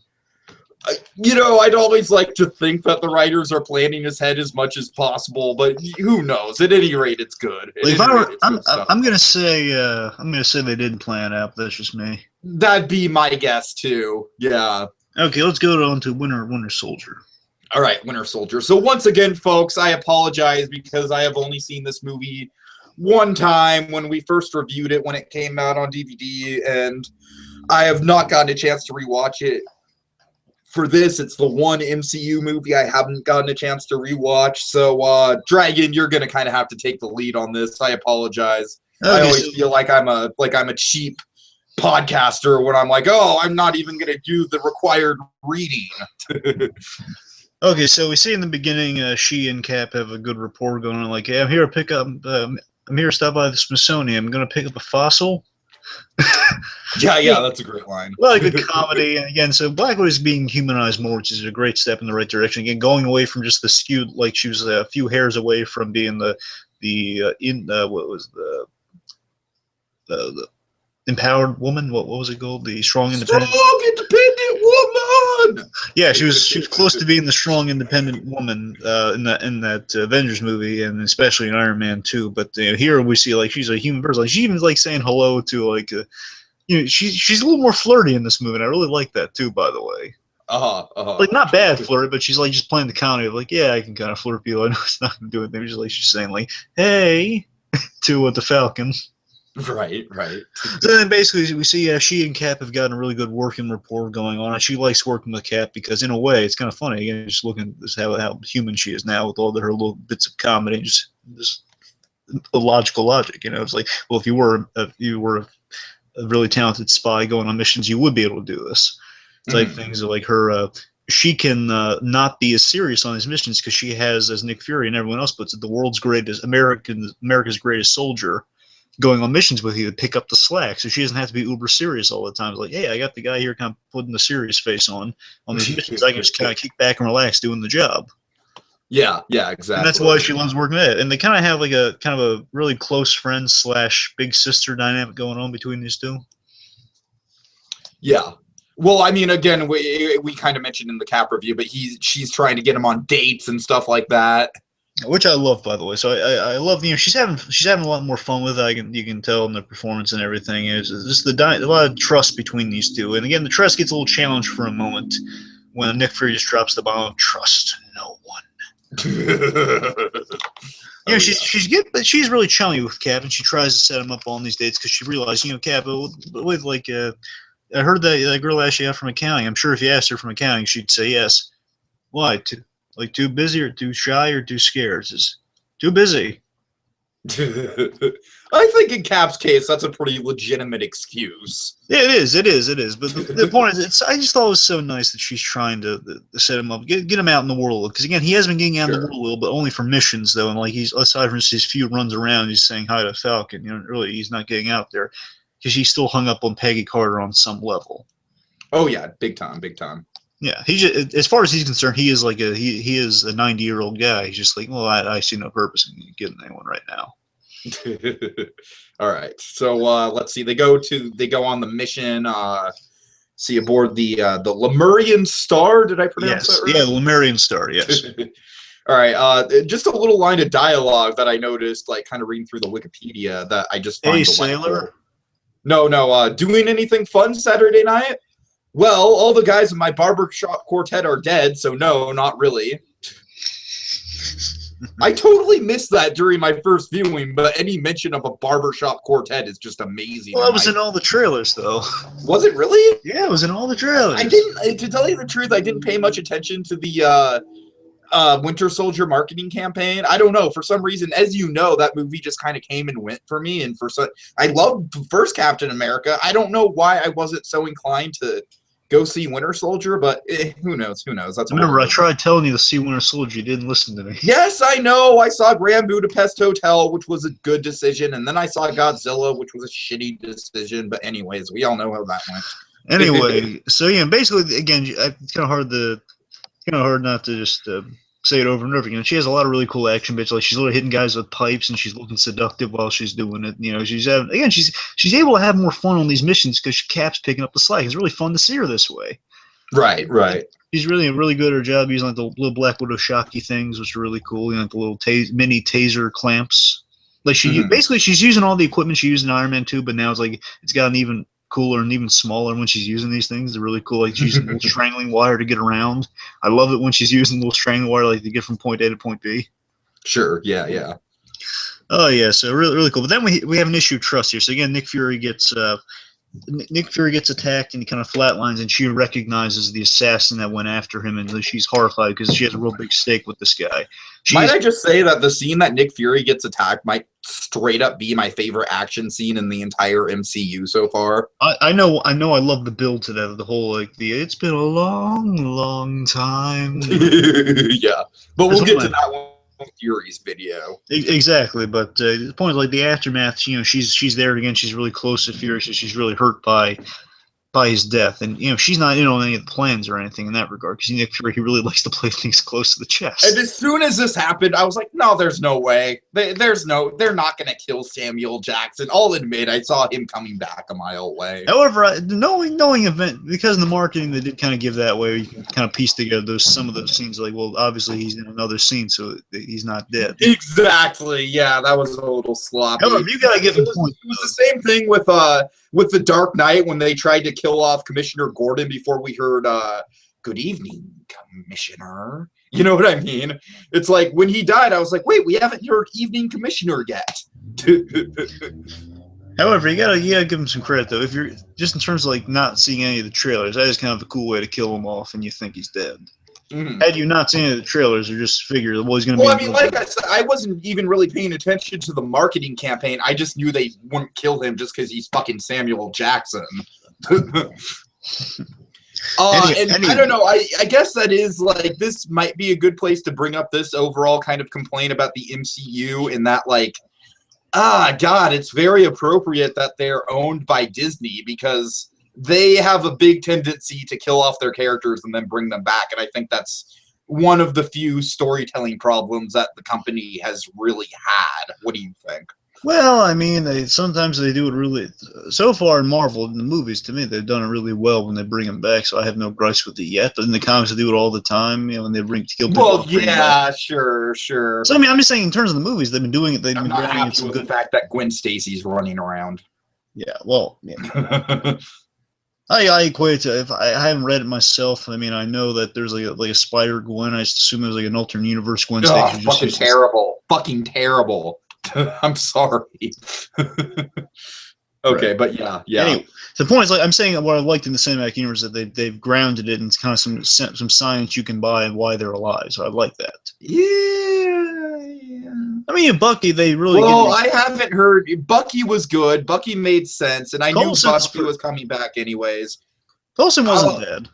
I'd always like to think that the writers are planning ahead as much as possible, but who knows? At any rate, it's good. I'm gonna say they didn't plan out. That's just me. That'd be my guess too. Yeah. Okay, let's go on to Winter Soldier. All right, Winter Soldier. So once again, folks, I apologize because I have only seen this movie one time when we first reviewed it when it came out on DVD, and I have not gotten a chance to rewatch it for this, it's the one MCU movie I haven't gotten a chance to rewatch. So, Dragon, you're gonna kind of have to take the lead on this. I apologize. Okay, I always feel like I'm a cheap podcaster when I'm like, oh, I'm not even gonna do the required reading. Okay, so we see in the beginning, she and Cap have a good rapport going on. Like, hey, I'm here to pick up. I'm here to stop by the Smithsonian. I'm going to pick up a fossil. yeah, that's a great line. A lot of good comedy. And again, so Black Widow is being humanized more, which is a great step in the right direction. Again, going away from just the skewed, like she was a few hairs away from being the empowered woman. What was it called? The strong independent woman. Yeah, she was close to being the strong independent woman in that Avengers movie, and especially in Iron Man 2. But here we see like she's a human person. Like, she even like saying hello to like she's a little more flirty in this movie, and I really like that too. By the way. Like, not bad flirt, but she's like just playing the comedy of like, yeah, I can kind of flirt people. I know it's not gonna do anything. She's saying like, hey, to the Falcon. Right. So then basically we see she and Cap have gotten a really good working rapport going on, and she likes working with Cap because in a way it's kind of funny. Again, just looking at how human she is now with all her little bits of comedy, just logical logic. It's like, well, if you were a really talented spy going on missions, you would be able to do this. Type things like her. She can not be as serious on these missions because she has, as Nick Fury and everyone else puts it, the world's greatest America's greatest soldier going on missions with you to pick up the slack, so she doesn't have to be uber serious all the time. It's like, hey, I got the guy here kind of putting the serious face on these missions. I can just kind of kick back and relax doing the job. Yeah, exactly. And that's why she loves working with it. And they kind of have like a kind of a really close friend / big sister dynamic going on between these two. Yeah. Well, I mean, again, we kind of mentioned in the Cap review, but she's trying to get him on dates and stuff like that. Which I love, by the way. So I love, she's having a lot more fun with it. You can tell in the performance and everything. It's just a lot of trust between these two. And again, the trust gets a little challenged for a moment when Nick Fury just drops the bomb. Trust no one. She's good, but she's really chummy with Cap, and she tries to set him up on these dates because she realized, Cap, with like I heard that girl asked you out from accounting. I'm sure if you asked her from accounting, she'd say yes. Why? Like, too busy or too shy or too scared? It's too busy. I think in Cap's case, that's a pretty legitimate excuse. Yeah, it is. But the point is, I just thought it was so nice that she's trying to set him up, get him out in the world. Because again, he has been getting out in the world a little, but only for missions though. And like he's aside from his few runs around, he's saying hi to Falcon. Really, he's not getting out there because he's still hung up on Peggy Carter on some level. Oh yeah, big time. Yeah, he just, as far as he's concerned, he is like he is a 90-year-old guy. He's just like, well, I see no purpose in getting anyone right now. All right, so let's see. They go on the mission. See aboard the Lemurian Star. Did I pronounce that right? Yeah, Lemurian Star. Yes. All right. Just a little line of dialogue that I noticed, like kind of reading through the Wikipedia, that I just find sailor. No. Doing anything fun Saturday night? Well, all the guys in my barbershop quartet are dead, so no, not really. I totally missed that during my first viewing, but any mention of a barbershop quartet is just amazing. Well, it was in all the trailers, though. Was it really? Yeah, it was in all the trailers. I didn't, to tell you the truth, I didn't pay much attention to the Winter Soldier marketing campaign. I don't know. For some reason, as you know, that movie just kind of came and went for me. And I loved the first Captain America. I don't know why I wasn't so inclined to go see Winter Soldier, but who knows? That's Remember, I tried telling you to see Winter Soldier. You didn't listen to me. Yes, I know. I saw Grand Budapest Hotel, which was a good decision, and then I saw Godzilla, which was a shitty decision. But anyways, we all know how that went. Anyway, so yeah, basically, again, it's kind of hard not to just say it over and over again. She has a lot of really cool action bits. Like she's literally hitting guys with pipes, and she's looking seductive while she's doing it. She's able to have more fun on these missions because Cap's picking up the slack. It's really fun to see her this way. Right. She's really good at her job using like the little Black Widow shocky things, which are really cool. Like the little mini taser clamps. Like basically she's using all the equipment she used in Iron Man 2, but now it's gotten even cooler and even smaller when she's using these things. They're really cool. Like she's using a little strangling wire to get around. I love it when she's using a little strangling wire like to get from point A to point B. Sure. Yeah. Oh yeah, so really cool. But then we have an issue of trust here. So again, Nick Fury gets Nick Fury gets attacked and he kind of flatlines, and she recognizes the assassin that went after him, and she's horrified because she has a real big stake with this guy. Might I just say that the scene that Nick Fury gets attacked might straight up be my favorite action scene in the entire MCU so far. I know. I love the build to that. The whole it's been a long time. Yeah, but we'll get to that one. Fury's video exactly, but the point is, like, the aftermath. She's there again. She's really close to Fury, so she's really hurt by his death, and she's not in on any of the plans or anything in that regard, because Nick Fury, he really likes to play things close to the chest. And as soon as this happened, I was like, no, there's no way. They're not gonna kill Samuel Jackson. I'll admit, I saw him coming back a mile away. However, knowing event, because in the marketing they did kind of give that way, you can kind of piece together some of those scenes, like, well, obviously he's in another scene, so he's not dead. Exactly. Yeah, that was a little sloppy. However, you gotta give him points. It was the same thing with the Dark Knight when they tried to kill off Commissioner Gordon before we heard "Good evening, Commissioner." You know what I mean? It's like when he died, I was like, wait, we haven't heard "Evening, Commissioner" yet. However, you gotta give him some credit though. If you're just in terms of like not seeing any of the trailers, that is kind of a cool way to kill him off, and you think he's dead. Mm-hmm. Had you not seen any of the trailers, or just figured, well, he's going to be... Well, I mean, like I said, I wasn't even really paying attention to the marketing campaign. I just knew they wouldn't kill him just because he's fucking Samuel Jackson. And I don't know, I guess that is, like, this might be a good place to bring up this overall kind of complaint about the MCU in that, like, God, it's very appropriate that they're owned by Disney because... they have a big tendency to kill off their characters and then bring them back. And I think that's one of the few storytelling problems that the company has really had. What do you think? Well, I mean, sometimes they do it really... So far in Marvel, in the movies, to me, they've done it really well when they bring them back, so I have no gripes with it yet. But in the comics, they do it all the time, when they kill people. Well, yeah, sure. So, I mean, I'm just saying, in terms of the movies, they've been doing it. I'm not happy with the fact that Gwen Stacy's running around. Yeah, well, yeah. I equate to, if I haven't read it myself, I mean, I know that there's like a Spider Gwen. I assume there's like an alternate universe Gwen Stacy. Fucking terrible. Fucking terrible. I'm sorry. Okay, right. But yeah. Anyway, the point is, like, I'm saying what I liked in the cinematic universe is that they've grounded it in kind of some science you can buy and why they're alive. So I like that. Yeah. I mean, Bucky, they really... Well, I haven't heard... Bucky was good. Bucky made sense, and I knew Bucky was coming back anyways. Coulson wasn't bad.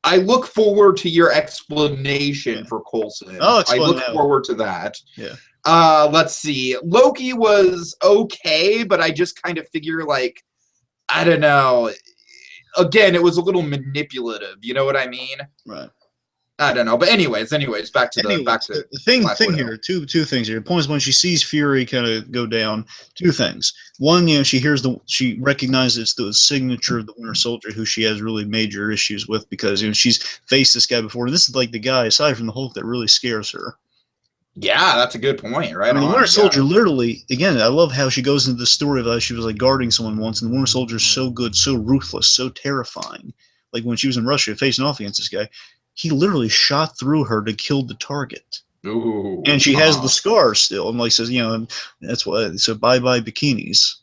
I look forward to your explanation for Coulson. I look forward to that. Yeah. Let's see. Loki was okay, but I just kind of figure, like, I don't know. Again, it was a little manipulative. You know what I mean? Right. I don't know, but anyways, back to the thing here. Two things here. The point is, when she sees Fury kind of go down, two things. One, she recognizes the signature of the Winter Soldier, who she has really major issues with because she's faced this guy before. And this is like the guy, aside from the Hulk, that really scares her. Yeah, that's a good point, right? I mean, the Winter Soldier literally, again, I love how she goes into the story of how she was like guarding someone once, and the Winter Soldier is so good, so ruthless, so terrifying. Like when she was in Russia facing off against this guy. He literally shot through her to kill the target. Ooh, and she has the scars still. And like says, that's why. So bye-bye bikinis.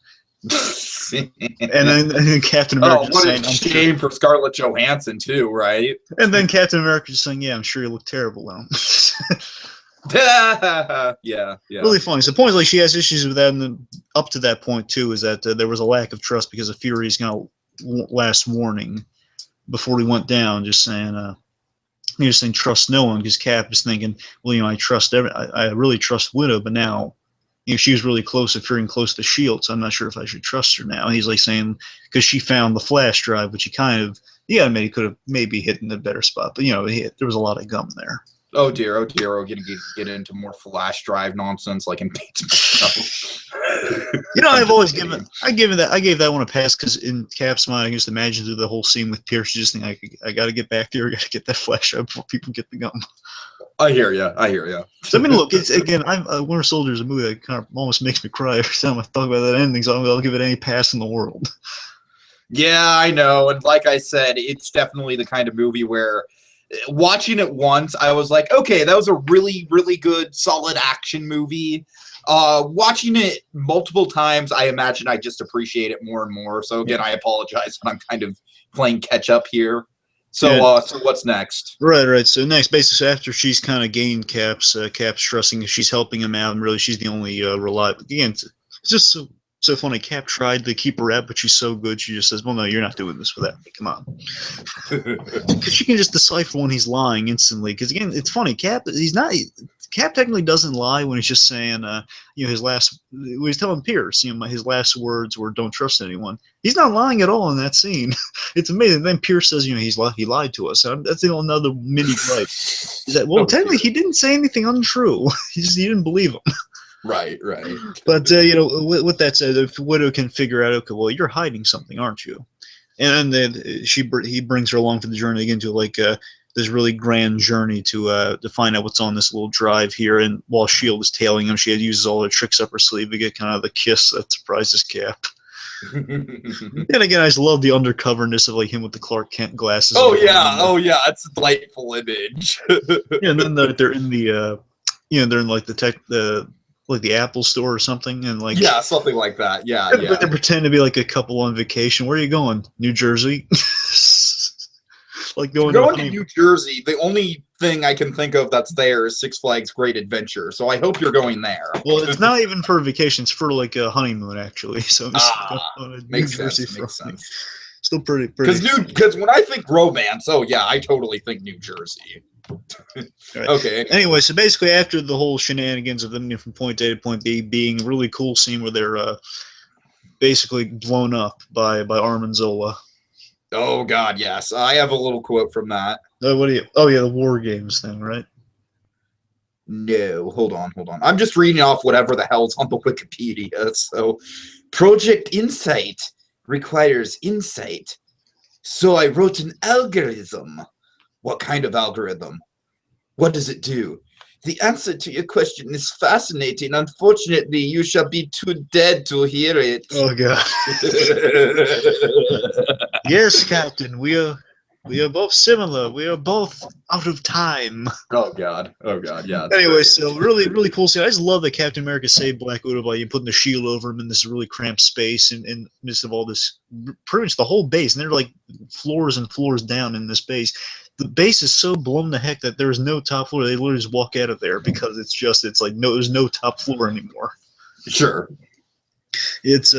and then Captain America. Oh, what a shame for Scarlett Johansson too, right? And then Captain America just saying, "Yeah, I'm sure you look terrible now." Yeah. Really funny. So the point is, like, she has issues with that, and then up to that point too is that there was a lack of trust because of Fury's last warning before he went down, just saying. You're just saying trust no one because Cap is thinking, well, I trust I really trust Widow, but now, she was really close, appearing close to S.H.I.E.L.D., so I'm not sure if I should trust her now. And he's like saying, because she found the flash drive, which he kind of, maybe could have maybe hit in a better spot, but there was a lot of gum there. Oh dear, we're gonna get into more flash drive nonsense like in Bates. I gave that one a pass because in Cap's mind, I can just imagine through the whole scene with Pierce, you just think I got to get back there, I got to get that flash drive before people get the gum. I hear you. So I mean, look, it's again, Winter Soldier is a movie that kind of almost makes me cry every time I talk about that ending. So I'll give it any pass in the world. Yeah, I know, and like I said, it's definitely the kind of movie where. Watching it once, I was like, okay, that was a really, really good, solid action movie. Watching it multiple times, I imagine I just appreciate it more and more. So again, I apologize, but I'm kind of playing catch up here. So, so what's next? Right. So next, basically, after she's kind of gained Cap's trusting, she's helping him out, and really, she's the only reliable. Again, it's just so funny. Cap tried to keep her out, but she's so good, she just says, "Well, no, you're not doing this without me. Come on." Because she can just decipher when he's lying instantly. Because again, it's funny. Cap technically doesn't lie when he's just saying, his last. When he's telling Pierce, his last words were, "Don't trust anyone." He's not lying at all in that scene. It's amazing. Then Pierce says, he lied to us. That's another mini gripe. Is that technically he didn't say anything untrue. He didn't believe him. Right. But with that said, if Widow can figure out, okay, well, you're hiding something, aren't you? And then he brings her along for the journey again to this really grand journey to find out what's on this little drive here. And while S.H.I.E.L.D. is tailing him, she uses all her tricks up her sleeve to get kind of the kiss that surprises Cap. And again, I just love the undercoverness of him with the Clark Kent glasses. Oh yeah, it's a delightful image. And then they're in the they're in the Apple store or something, and something like that. Yeah. They pretend to be like a couple on vacation. Where are you going? New Jersey. Going to New Jersey. The only thing I can think of that's there is Six Flags Great Adventure. So I hope you're going there. Well, it's not even for a vacation. It's for a honeymoon, actually. So makes sense. Still pretty. Because when I think romance, I totally think New Jersey. Right. Okay. Anyway, so basically, after the whole shenanigans of them from point A to point B, being a really cool scene where they're basically blown up by Armin Zola. Oh God, yes. I have a little quote from that. The War Games thing, right? No, hold on. I'm just reading off whatever the hell's on the Wikipedia. So, Project Insight requires insight. So I wrote an algorithm. What kind of algorithm? What does it do? The answer to your question is fascinating. Unfortunately, you shall be too dead to hear it. Oh God. Yes, Captain. We are both similar. We are both out of time. Oh God. Yeah. Anyway, so really cool scene. I just love that Captain America saved Black Widow by putting the shield over him in this really cramped space in midst of all this, pretty much the whole base. And they're like floors and floors down in this base. The base is so blown to heck that there's no top floor. They literally just walk out of there because there's no top floor anymore. Sure. It's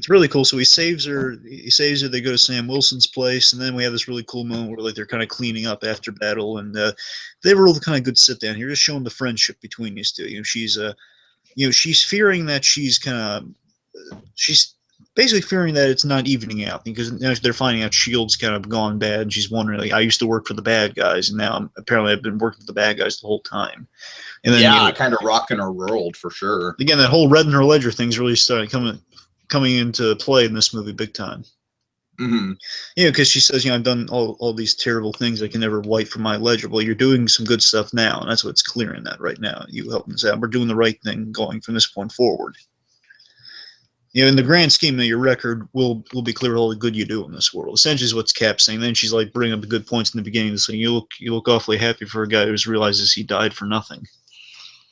really cool. So he saves her. They go to Sam Wilson's place, and then we have this really cool moment where they're kind of cleaning up after battle, and they were all kind of good sit down here, just showing the friendship between these two. She's fearing that she's basically fearing that it's not evening out, because now they're finding out S.H.I.E.L.D's kind of gone bad, and she's wondering, I used to work for the bad guys, and now apparently I've been working for the bad guys the whole time. And then, kind of rocking her world for sure. Again, that whole red in her ledger thing's really started coming into play in this movie big time. Mm-hmm. Because she says, I've done all these terrible things I can never wipe from my ledger. Well, you're doing some good stuff now, and that's what's clear in that right now. You helping us out. We're doing the right thing going from this point forward. In the grand scheme of your record, will be clear all the good you do in this world. Essentially is what's Cap saying. Then she's bringing up the good points in the beginning, saying you look awfully happy for a guy who realizes he died for nothing.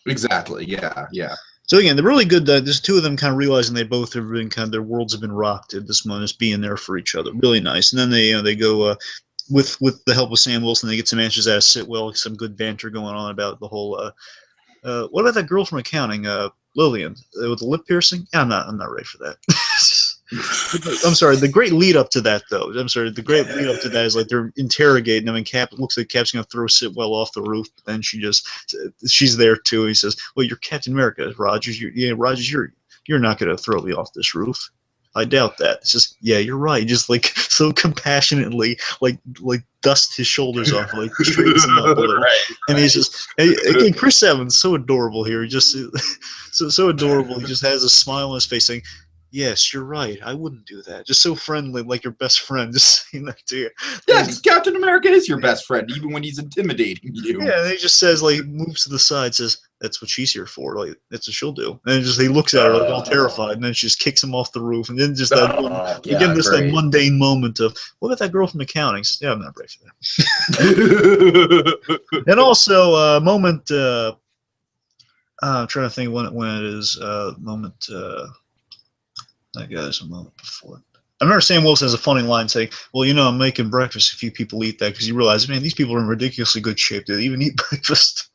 Exactly. Yeah. So again, they're really good. There's two of them kind of realizing they both have been their worlds have been rocked at this moment, just being there for each other. Really nice. And then they go with the help of Sam Wilson. They get some answers out of Sitwell, some good banter going on about the whole. What about that girl from accounting, Lillian, with the lip piercing? I'm not ready for that. I'm sorry. The great lead up to that, though. The great lead up to that is they're interrogating him, and Cap looks like Cap's going to throw Sitwell off the roof. But then she's there too. He says, "Well, you're Captain America, Rogers. Rogers, you're not going to throw me off this roof." I doubt that. It's just, yeah, you're right. Just so compassionately, dust his shoulders off, straightens him up a little. Right. And he's just, again, Chris Evans, so adorable here. He just, so adorable. He just has a smile on his face saying, "Yes, you're right. I wouldn't do that." Just so friendly, like your best friend, just saying that to you. Yeah, Captain America is your best friend, even when he's intimidating you. Yeah, and he just says, moves to the side, says, "That's what she's here for. That's what she'll do." And he looks at her all terrified, and then she just kicks him off the roof, and then just that mundane moment of, "What about that girl from accounting?" Says, "Yeah, I'm not ready for that." And also a moment. I'm trying to think when it is. Moment. I guess a moment before. I remember Sam Wilson has a funny line saying, "Well, I'm making breakfast. A few people eat that because you realize, man, these people are in ridiculously good shape. Do they even eat breakfast?"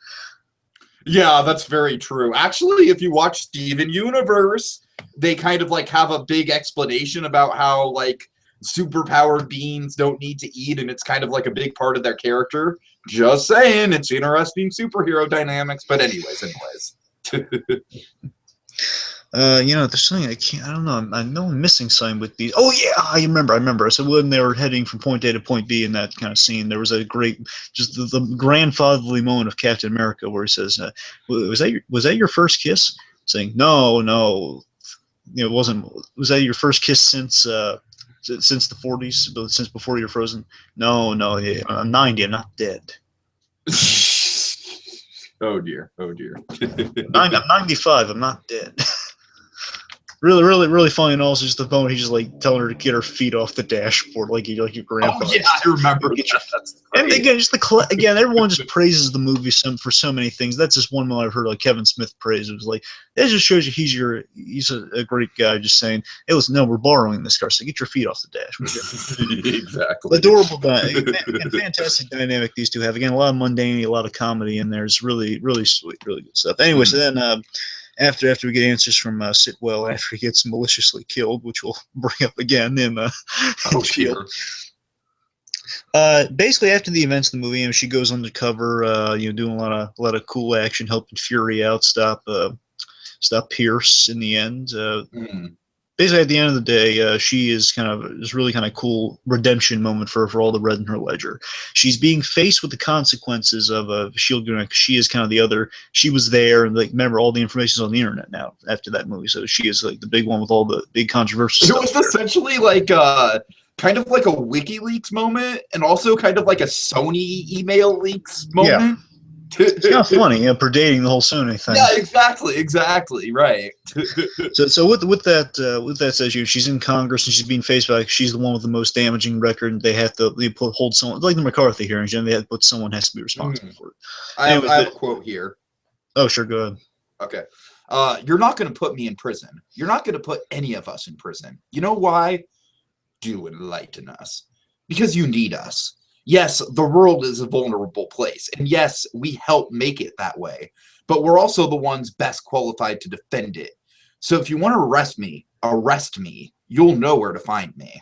Yeah, that's very true. Actually, if you watch Steven Universe, they kind of like have a big explanation about how like superpowered beings don't need to eat, and it's kind of like a big part of their character. Just saying, it's interesting superhero dynamics. But anyways. There's something I don't know. I know I'm missing something with these. Oh yeah, I remember. So when they were heading from point A to point B in that kind of scene, there was a great, just the grandfatherly moment of Captain America where he says, "Was that your first kiss?" Saying, "No, it wasn't. Was that your first kiss since the 40s? Since before you're frozen?" No, yeah, I'm 90. I'm not dead. Oh dear. I'm 95. I'm not dead. Really funny, and also just the moment he's just like telling her to get her feet off the dashboard, like your grandpa. Oh yeah, I remember. And again, everyone just praises the movie for so many things. That's just one moment I've heard like Kevin Smith praise. It was like that just shows you he's a great guy. Just saying, hey, listen, no, we're borrowing this car, so get your feet off the dashboard. Exactly. Adorable, and fantastic dynamic these two have. Again, a lot of mundanity, a lot of comedy in there. It's really sweet, really good stuff. Anyway, so then. After we get answers from Sitwell, after he gets maliciously killed, which we'll bring up again in S.H.I.E.L.D. Basically, after the events of the movie, she goes undercover, doing a lot of cool action, helping Fury out, stop Pierce in the end. Basically, at the end of the day, she is really kind of cool redemption moment for all the red in her ledger. She's being faced with the consequences of S.H.I.E.L.D. because she is kind of the other. She was there, and like remember, all the information is on the internet now after that movie. So she is like the big one with all the big controversial stuff. It was essentially like kind of like a WikiLeaks moment, and also kind of like a Sony email leaks moment. Yeah. It's kind of funny, predating the whole Sony thing. Yeah, exactly, right. so with that says she's in Congress and she's being faced by she's the one with the most damaging record. And they hold someone like the McCarthy hearings, and they have to put someone has to be responsible for it. I have a quote here. Oh, sure, go ahead. Okay, you're not going to put me in prison. You're not going to put any of us in prison. You know why? Do enlighten us, because you need us. Yes, the world is a vulnerable place, and yes, we help make it that way, but we're also the ones best qualified to defend it. So if you want to arrest me, you'll know where to find me.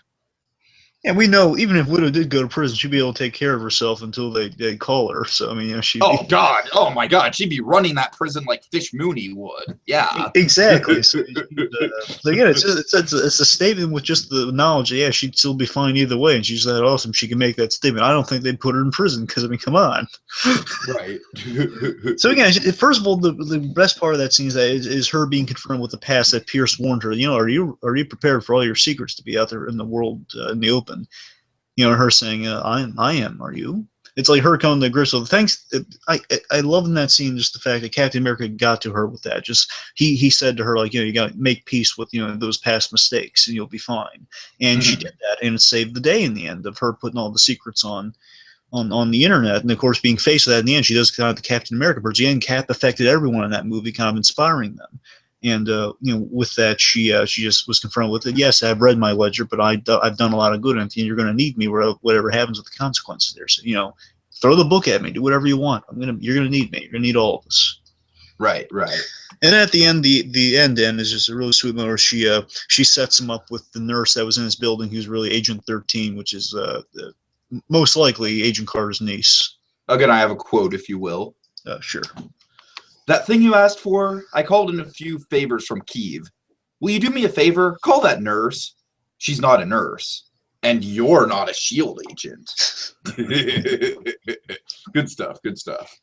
And we know even if Widow did go to prison, she'd be able to take care of herself until they call her. So I mean, oh my God, she'd be running that prison like Fish Mooney would. Yeah, exactly. So again, it's a statement with just the knowledge that she'd still be fine either way, and she's that awesome. She can make that statement. I don't think they'd put her in prison because I mean, come on. Right. So again, first of all, the best part of that scene is her being confronted with the past that Pierce warned her. Are you prepared for all your secrets to be out there in the world in the open? Her saying, I am, are you? It's like her coming to grips with thanks. I love in that scene just the fact that Captain America got to her with that. Just he said to her like, you got to make peace with those past mistakes and you'll be fine. And she did that, and it saved the day in the end of her putting all the secrets on the internet. And of course, being faced with that in the end, she does kind of the Captain America birds. Again, Cap affected everyone in that movie, kind of inspiring them. And with that, she just was confronted with it. Yes, I've read my ledger, but I've done a lot of good, and you're going to need me whatever happens with the consequences there. So throw the book at me, do whatever you want. You're going to need me. You're going to need all of us. Right. And at the end, the end is just a really sweet moment where she sets him up with the nurse that was in his building, who's really Agent 13, which is most likely Agent Carter's niece. Again, I have a quote, if you will. Sure. That thing you asked for, I called in a few favors from Kiev. Will you do me a favor? Call that nurse. She's not a nurse. And you're not a S.H.I.E.L.D. agent. Good stuff.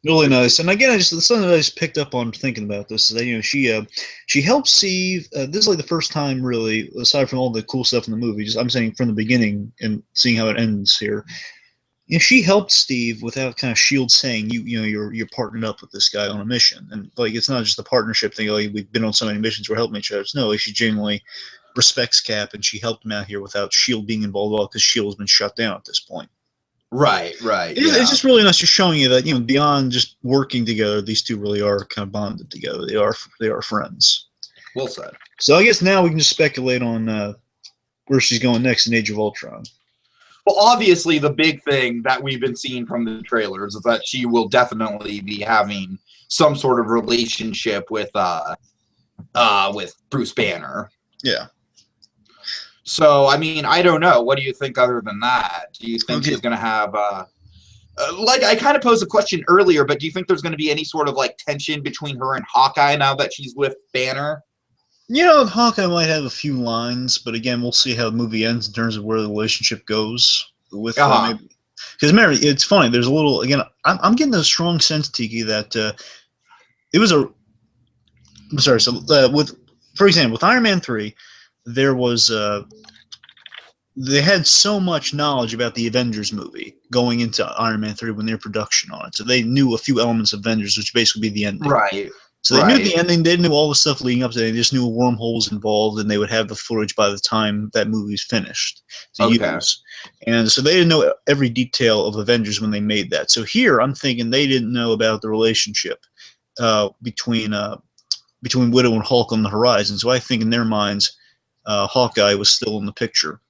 Really nice. And again, something that I just picked up on thinking about this is that she helped Steve. This is like the first time, really, aside from all the cool stuff in the movie. I'm saying from the beginning and seeing how it ends here. She helped Steve without kind of S.H.I.E.L.D. saying you're partnered up with this guy on a mission, and like it's not just a partnership thing. Like we've been on so many missions, we're helping each other. No, she genuinely respects Cap, and she helped him out here without S.H.I.E.L.D. being involved at all because S.H.I.E.L.D. has been shut down at this point. Right, right, It's just really nice, just showing you that, you know, beyond just working together, these two really are kind of bonded together. They are friends. Well said. So I guess now we can just speculate on where she's going next in Age of Ultron. Well, obviously, the big thing that we've been seeing from the trailers is that she will definitely be having some sort of relationship with Bruce Banner. Yeah. So, I mean, I don't know. What do you think other than that? Do you think she's going to have, like, I kind of posed a question earlier, but do you think there's going to be any sort of, like, tension between her and Hawkeye now that she's with Banner? You know, Hawkeye might have a few lines, but again, we'll see how the movie ends in terms of where the relationship goes with maybe. Because Mary, it's funny. There's a little again. I'm getting a strong sense, Tiki, that it was a. I'm sorry. So for example, with Iron Man 3, there was they had so much knowledge about the Avengers movie going into Iron Man 3 when their production on it, so they knew a few elements of Avengers, which basically be the ending. Right. So they knew the ending, they knew all the stuff leading up to it, they just knew a wormhole was involved, and they would have the footage by the time that movie's finished to use. And so they didn't know every detail of Avengers when they made that. So here, I'm thinking they didn't know about the relationship between Widow and Hulk on the horizon. So I think in their minds, Hawkeye was still in the picture.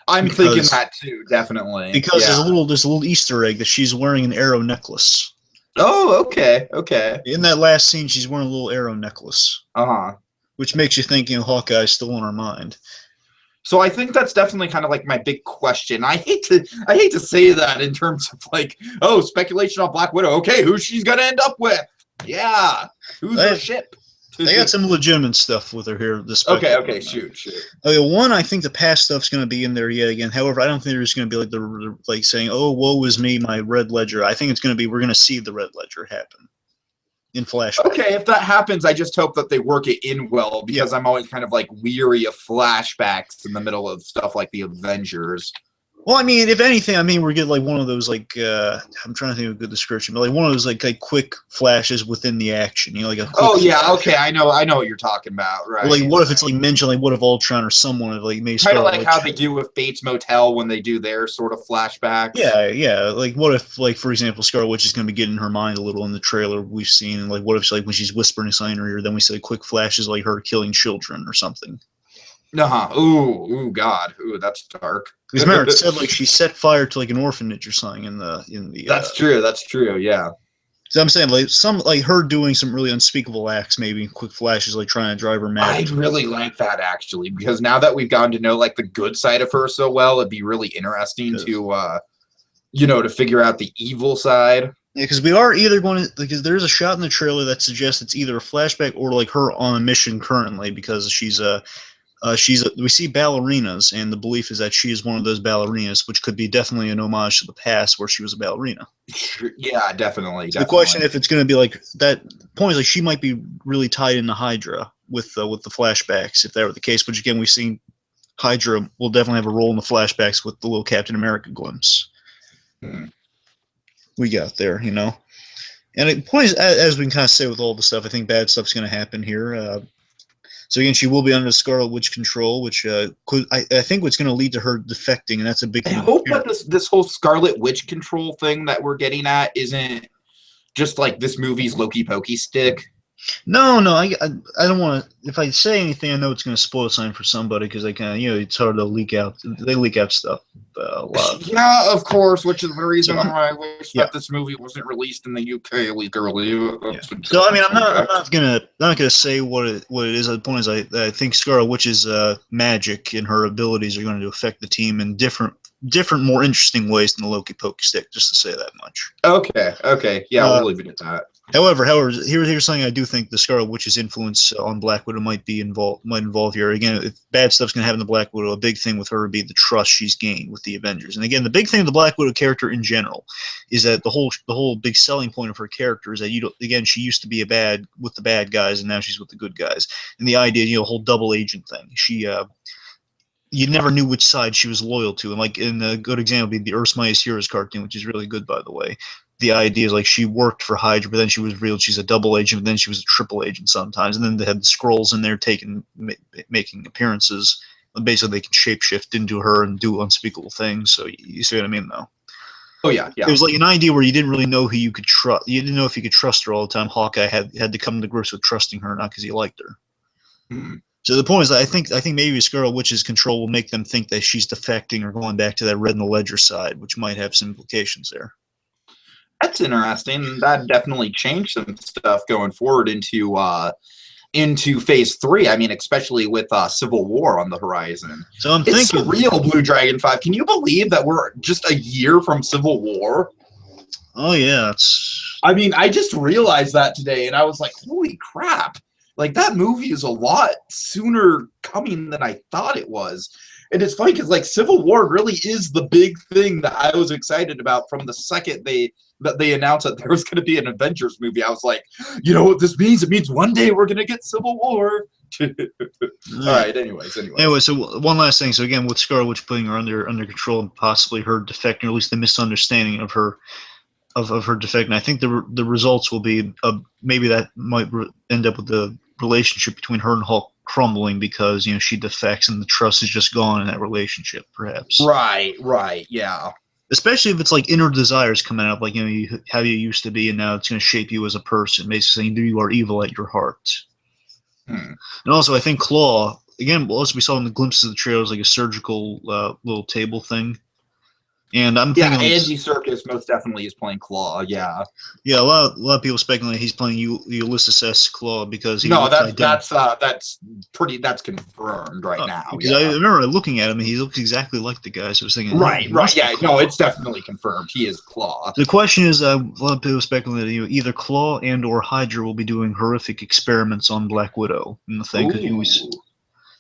I'm thinking that too, definitely. Because there's a little Easter egg that she's wearing an arrow necklace. Oh, okay, okay. In that last scene, she's wearing a little arrow necklace. Which makes you think, you know, Hawkeye's still on her mind. So I think that's definitely kind of like my big question. I hate to say that in terms of like, oh, speculation on Black Widow. Okay, who she's gonna end up with? Yeah, who's her ship? They got some legitimate stuff with her here. Okay, shoot. Okay, one, I think the past stuff's going to be in there yet again. However, I don't think there's going to be like saying, "Oh, woe is me, my red ledger." I think it's going to be we're going to see the red ledger happen in flashback. Okay, if that happens, I just hope that they work it in well because I'm always kind of like weary of flashbacks in the middle of stuff like the Avengers. Well, I mean, if anything, I mean, we're getting like one of those like I'm trying to think of a good description, but like one of those like quick flashes within the action, you know, like a quick flash. Okay, I know what you're talking about, right? Or like, what if it's like mentioned, like what if Ultron or someone like maybe kind of like how they do with Bates Motel when they do their sort of flashbacks. Yeah. Like, what if, like, for example, Scarlet Witch is going to be getting in her mind a little in the trailer we've seen, and like, what if like when she's whispering something in her ear, then we see like, quick flashes like her killing children or something. Ooh, God. Ooh, that's dark. Because remember, it said like she set fire to like an orphanage or something in the. That's true. Yeah. So I'm saying like her doing some really unspeakable acts, maybe quick flashes, like trying to drive her mad. I really like that actually, because now that we've gotten to know like the good side of her so well, it'd be really interesting to, to figure out the evil side. Yeah, because we are either going to, because there's a shot in the trailer that suggests it's either a flashback or like her on a mission currently, because we see ballerinas, and the belief is that she is one of those ballerinas, which could be definitely an homage to the past where she was a ballerina. Yeah, definitely. The question if it's going to be like that point is like she might be really tied into Hydra with the flashbacks if that were the case. Which again, we've seen Hydra will definitely have a role in the flashbacks with the little Captain America glimpse we got there, you know. And the point is, as we can kind of say with all the stuff, I think bad stuff's going to happen here. So again, she will be under Scarlet Witch control, which I think what's going to lead to her defecting, and that's a big thing. I hope that this whole Scarlet Witch control thing that we're getting at isn't just like this movie's Loki Pokey stick. No, I don't want to. If I say anything, I know it's going to spoil something for somebody because I kind of, it's hard to leak out. They leak out stuff a lot. Yeah, of course, which is the reason why I wish that this movie wasn't released in the UK legally. Yeah. So I mean, I'm not gonna say what it is. The point is, I think Scarlet Witch's magic and her abilities are going to affect the team in different, more interesting ways than the Loki Pokey stick. Just to say that much. Okay, yeah, we'll leave it at that. However, here's something I do think the Scarlet Witch's influence on Black Widow might involve here. Again, if bad stuff's going to happen to Black Widow, a big thing with her would be the trust she's gained with the Avengers. And again, the big thing with the Black Widow character in general is that the whole big selling point of her character is that she used to be with the bad guys, and now she's with the good guys. And the idea, whole double agent thing. You never knew which side she was loyal to. And like in a good example would be the Earth's Mightiest Heroes cartoon, which is really good, by the way. The idea is like she worked for Hydra, but then she was revealed she's a double agent, but then she was a triple agent sometimes. And then they had the Skrulls in there making appearances. And basically, they can shapeshift into her and do unspeakable things. So you see what I mean, though? Oh yeah, It was like an idea where you didn't really know who you could trust. You didn't know if you could trust her all the time. Hawkeye had to come to grips with trusting her, not because he liked her. Mm. So the point is, I think maybe Scarlet Witch's control will make them think that she's defecting or going back to that Red in the Ledger side, which might have some implications there. That's interesting. That definitely changed some stuff going forward into phase 3. I mean, especially with Civil War on the horizon. So I'm it's thinking, surreal, BlueDragonFive. Can you believe that we're just a year from Civil War? Oh yeah, I mean, I just realized that today, and I was like, holy crap. Like, that movie is a lot sooner coming than I thought it was. And it's funny because, like, Civil War really is the big thing that I was excited about from the second they announced that there was going to be an Avengers movie. I was like, you know what this means? It means one day we're going to get Civil War. All right, anyways. Anyway, so one last thing. So again, with Scarlet Witch putting her under control and possibly her defect, or at least the misunderstanding of her defect, and I think the results will be maybe that might end up with the relationship between her and Hulk crumbling because she defects and the trust is just gone in that relationship, perhaps. Right, yeah. Especially if it's like inner desires coming out, like how you used to be, and now it's going to shape you as a person, basically saying you are evil at your heart. And also, I think Claw, again, as we saw in the glimpses of the trailers, like a surgical little table thing. And I'm thinking, Andy Serkis most definitely is playing Claw. Yeah, a lot of people speculate he's playing Ulysses S. Claw because he that's confirmed right now. Because I remember looking at him, and he looks exactly like the guy. So I was thinking, right, yeah, no, it's definitely confirmed. He is Claw. The question is, a lot of people speculate that either Claw and or Hydra will be doing horrific experiments on Black Widow in the thing.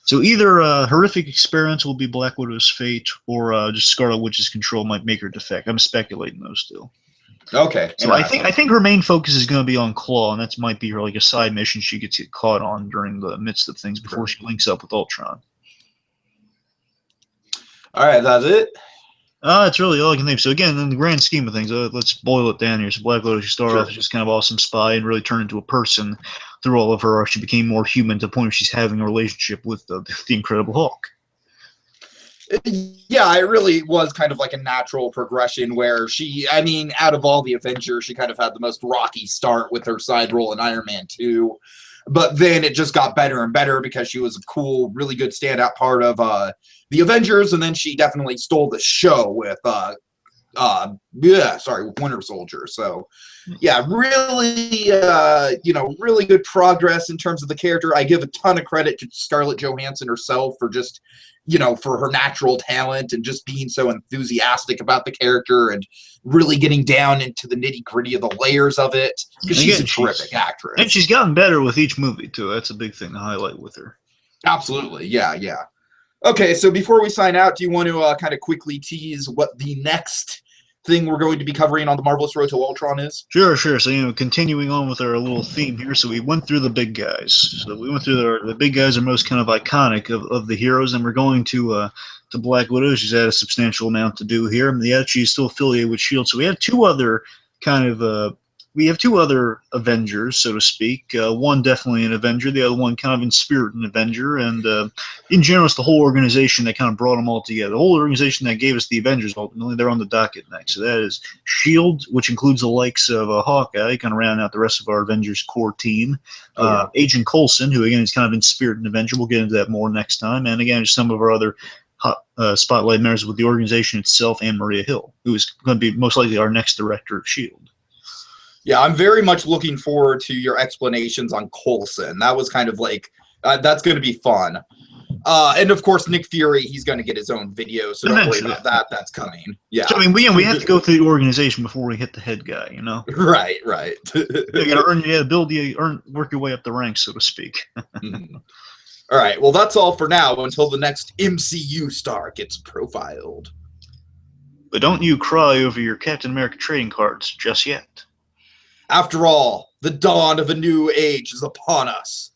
So either horrific experiments will be Black Widow's fate, or just Scarlet Witch's control might make her defect. I'm speculating those two. Okay. So I think her main focus is going to be on Claw, and that might be her like a side mission she gets caught on during the midst of things before she links up with Ultron. All right, that's it. That's really all I can think. So again, in the grand scheme of things, let's boil it down here. So Black Widow, she started off as just kind of awesome spy and really turned into a person through all of her arc. She became more human to the point where she's having a relationship with the Incredible Hulk. Yeah, it really was kind of like a natural progression where out of all the Avengers, she kind of had the most rocky start with her side role in Iron Man 2. But then it just got better and better because she was a cool, really good standout part of the Avengers, and then she definitely stole the show with Winter Soldier. So yeah, really really good progress in terms of the character. I give a ton of credit to Scarlett Johansson herself for just for her natural talent and just being so enthusiastic about the character and really getting down into the nitty-gritty of the layers of it, because she's a terrific actress. And she's gotten better with each movie too. That's a big thing to highlight with her. Absolutely, yeah. Okay, so before we sign out, do you want to kind of quickly tease what the next thing we're going to be covering on the Marvelous Road to Ultron is? Sure. So, continuing on with our little theme here. So we went through the big guys. So we went through the big guys are most kind of iconic of the heroes, and we're going to Black Widow. She's had a substantial amount to do here. And yet she's still affiliated with S.H.I.E.L.D. So we have two other Avengers, so to speak. One definitely an Avenger, the other one kind of in spirit an Avenger, and in general, it's the whole organization that kind of brought them all together. The whole organization that gave us the Avengers, ultimately, they're on the docket next. So that is S.H.I.E.L.D., which includes the likes of Hawkeye, kind of rounding out the rest of our Avengers core team. Agent Coulson, who, again, is kind of in spirit an Avenger. We'll get into that more next time. And, again, just some of our other spotlight members with the organization itself, and Maria Hill, who is going to be most likely our next director of S.H.I.E.L.D. Yeah, I'm very much looking forward to your explanations on Coulson. That was kind of like, that's going to be fun. And of course, Nick Fury, he's going to get his own video, so don't worry about that. That's coming. Yeah. So, we have to go through the organization before we hit the head guy, Right. You got to work your way up the ranks, so to speak. All right. Well, that's all for now until the next MCU star gets profiled. But don't you cry over your Captain America trading cards just yet. After all, the dawn of a new age is upon us.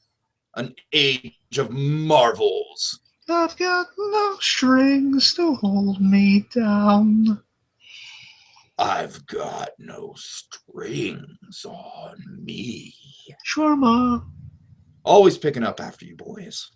An age of marvels. I've got no strings to hold me down. I've got no strings on me. Shawarma. Always picking up after you boys.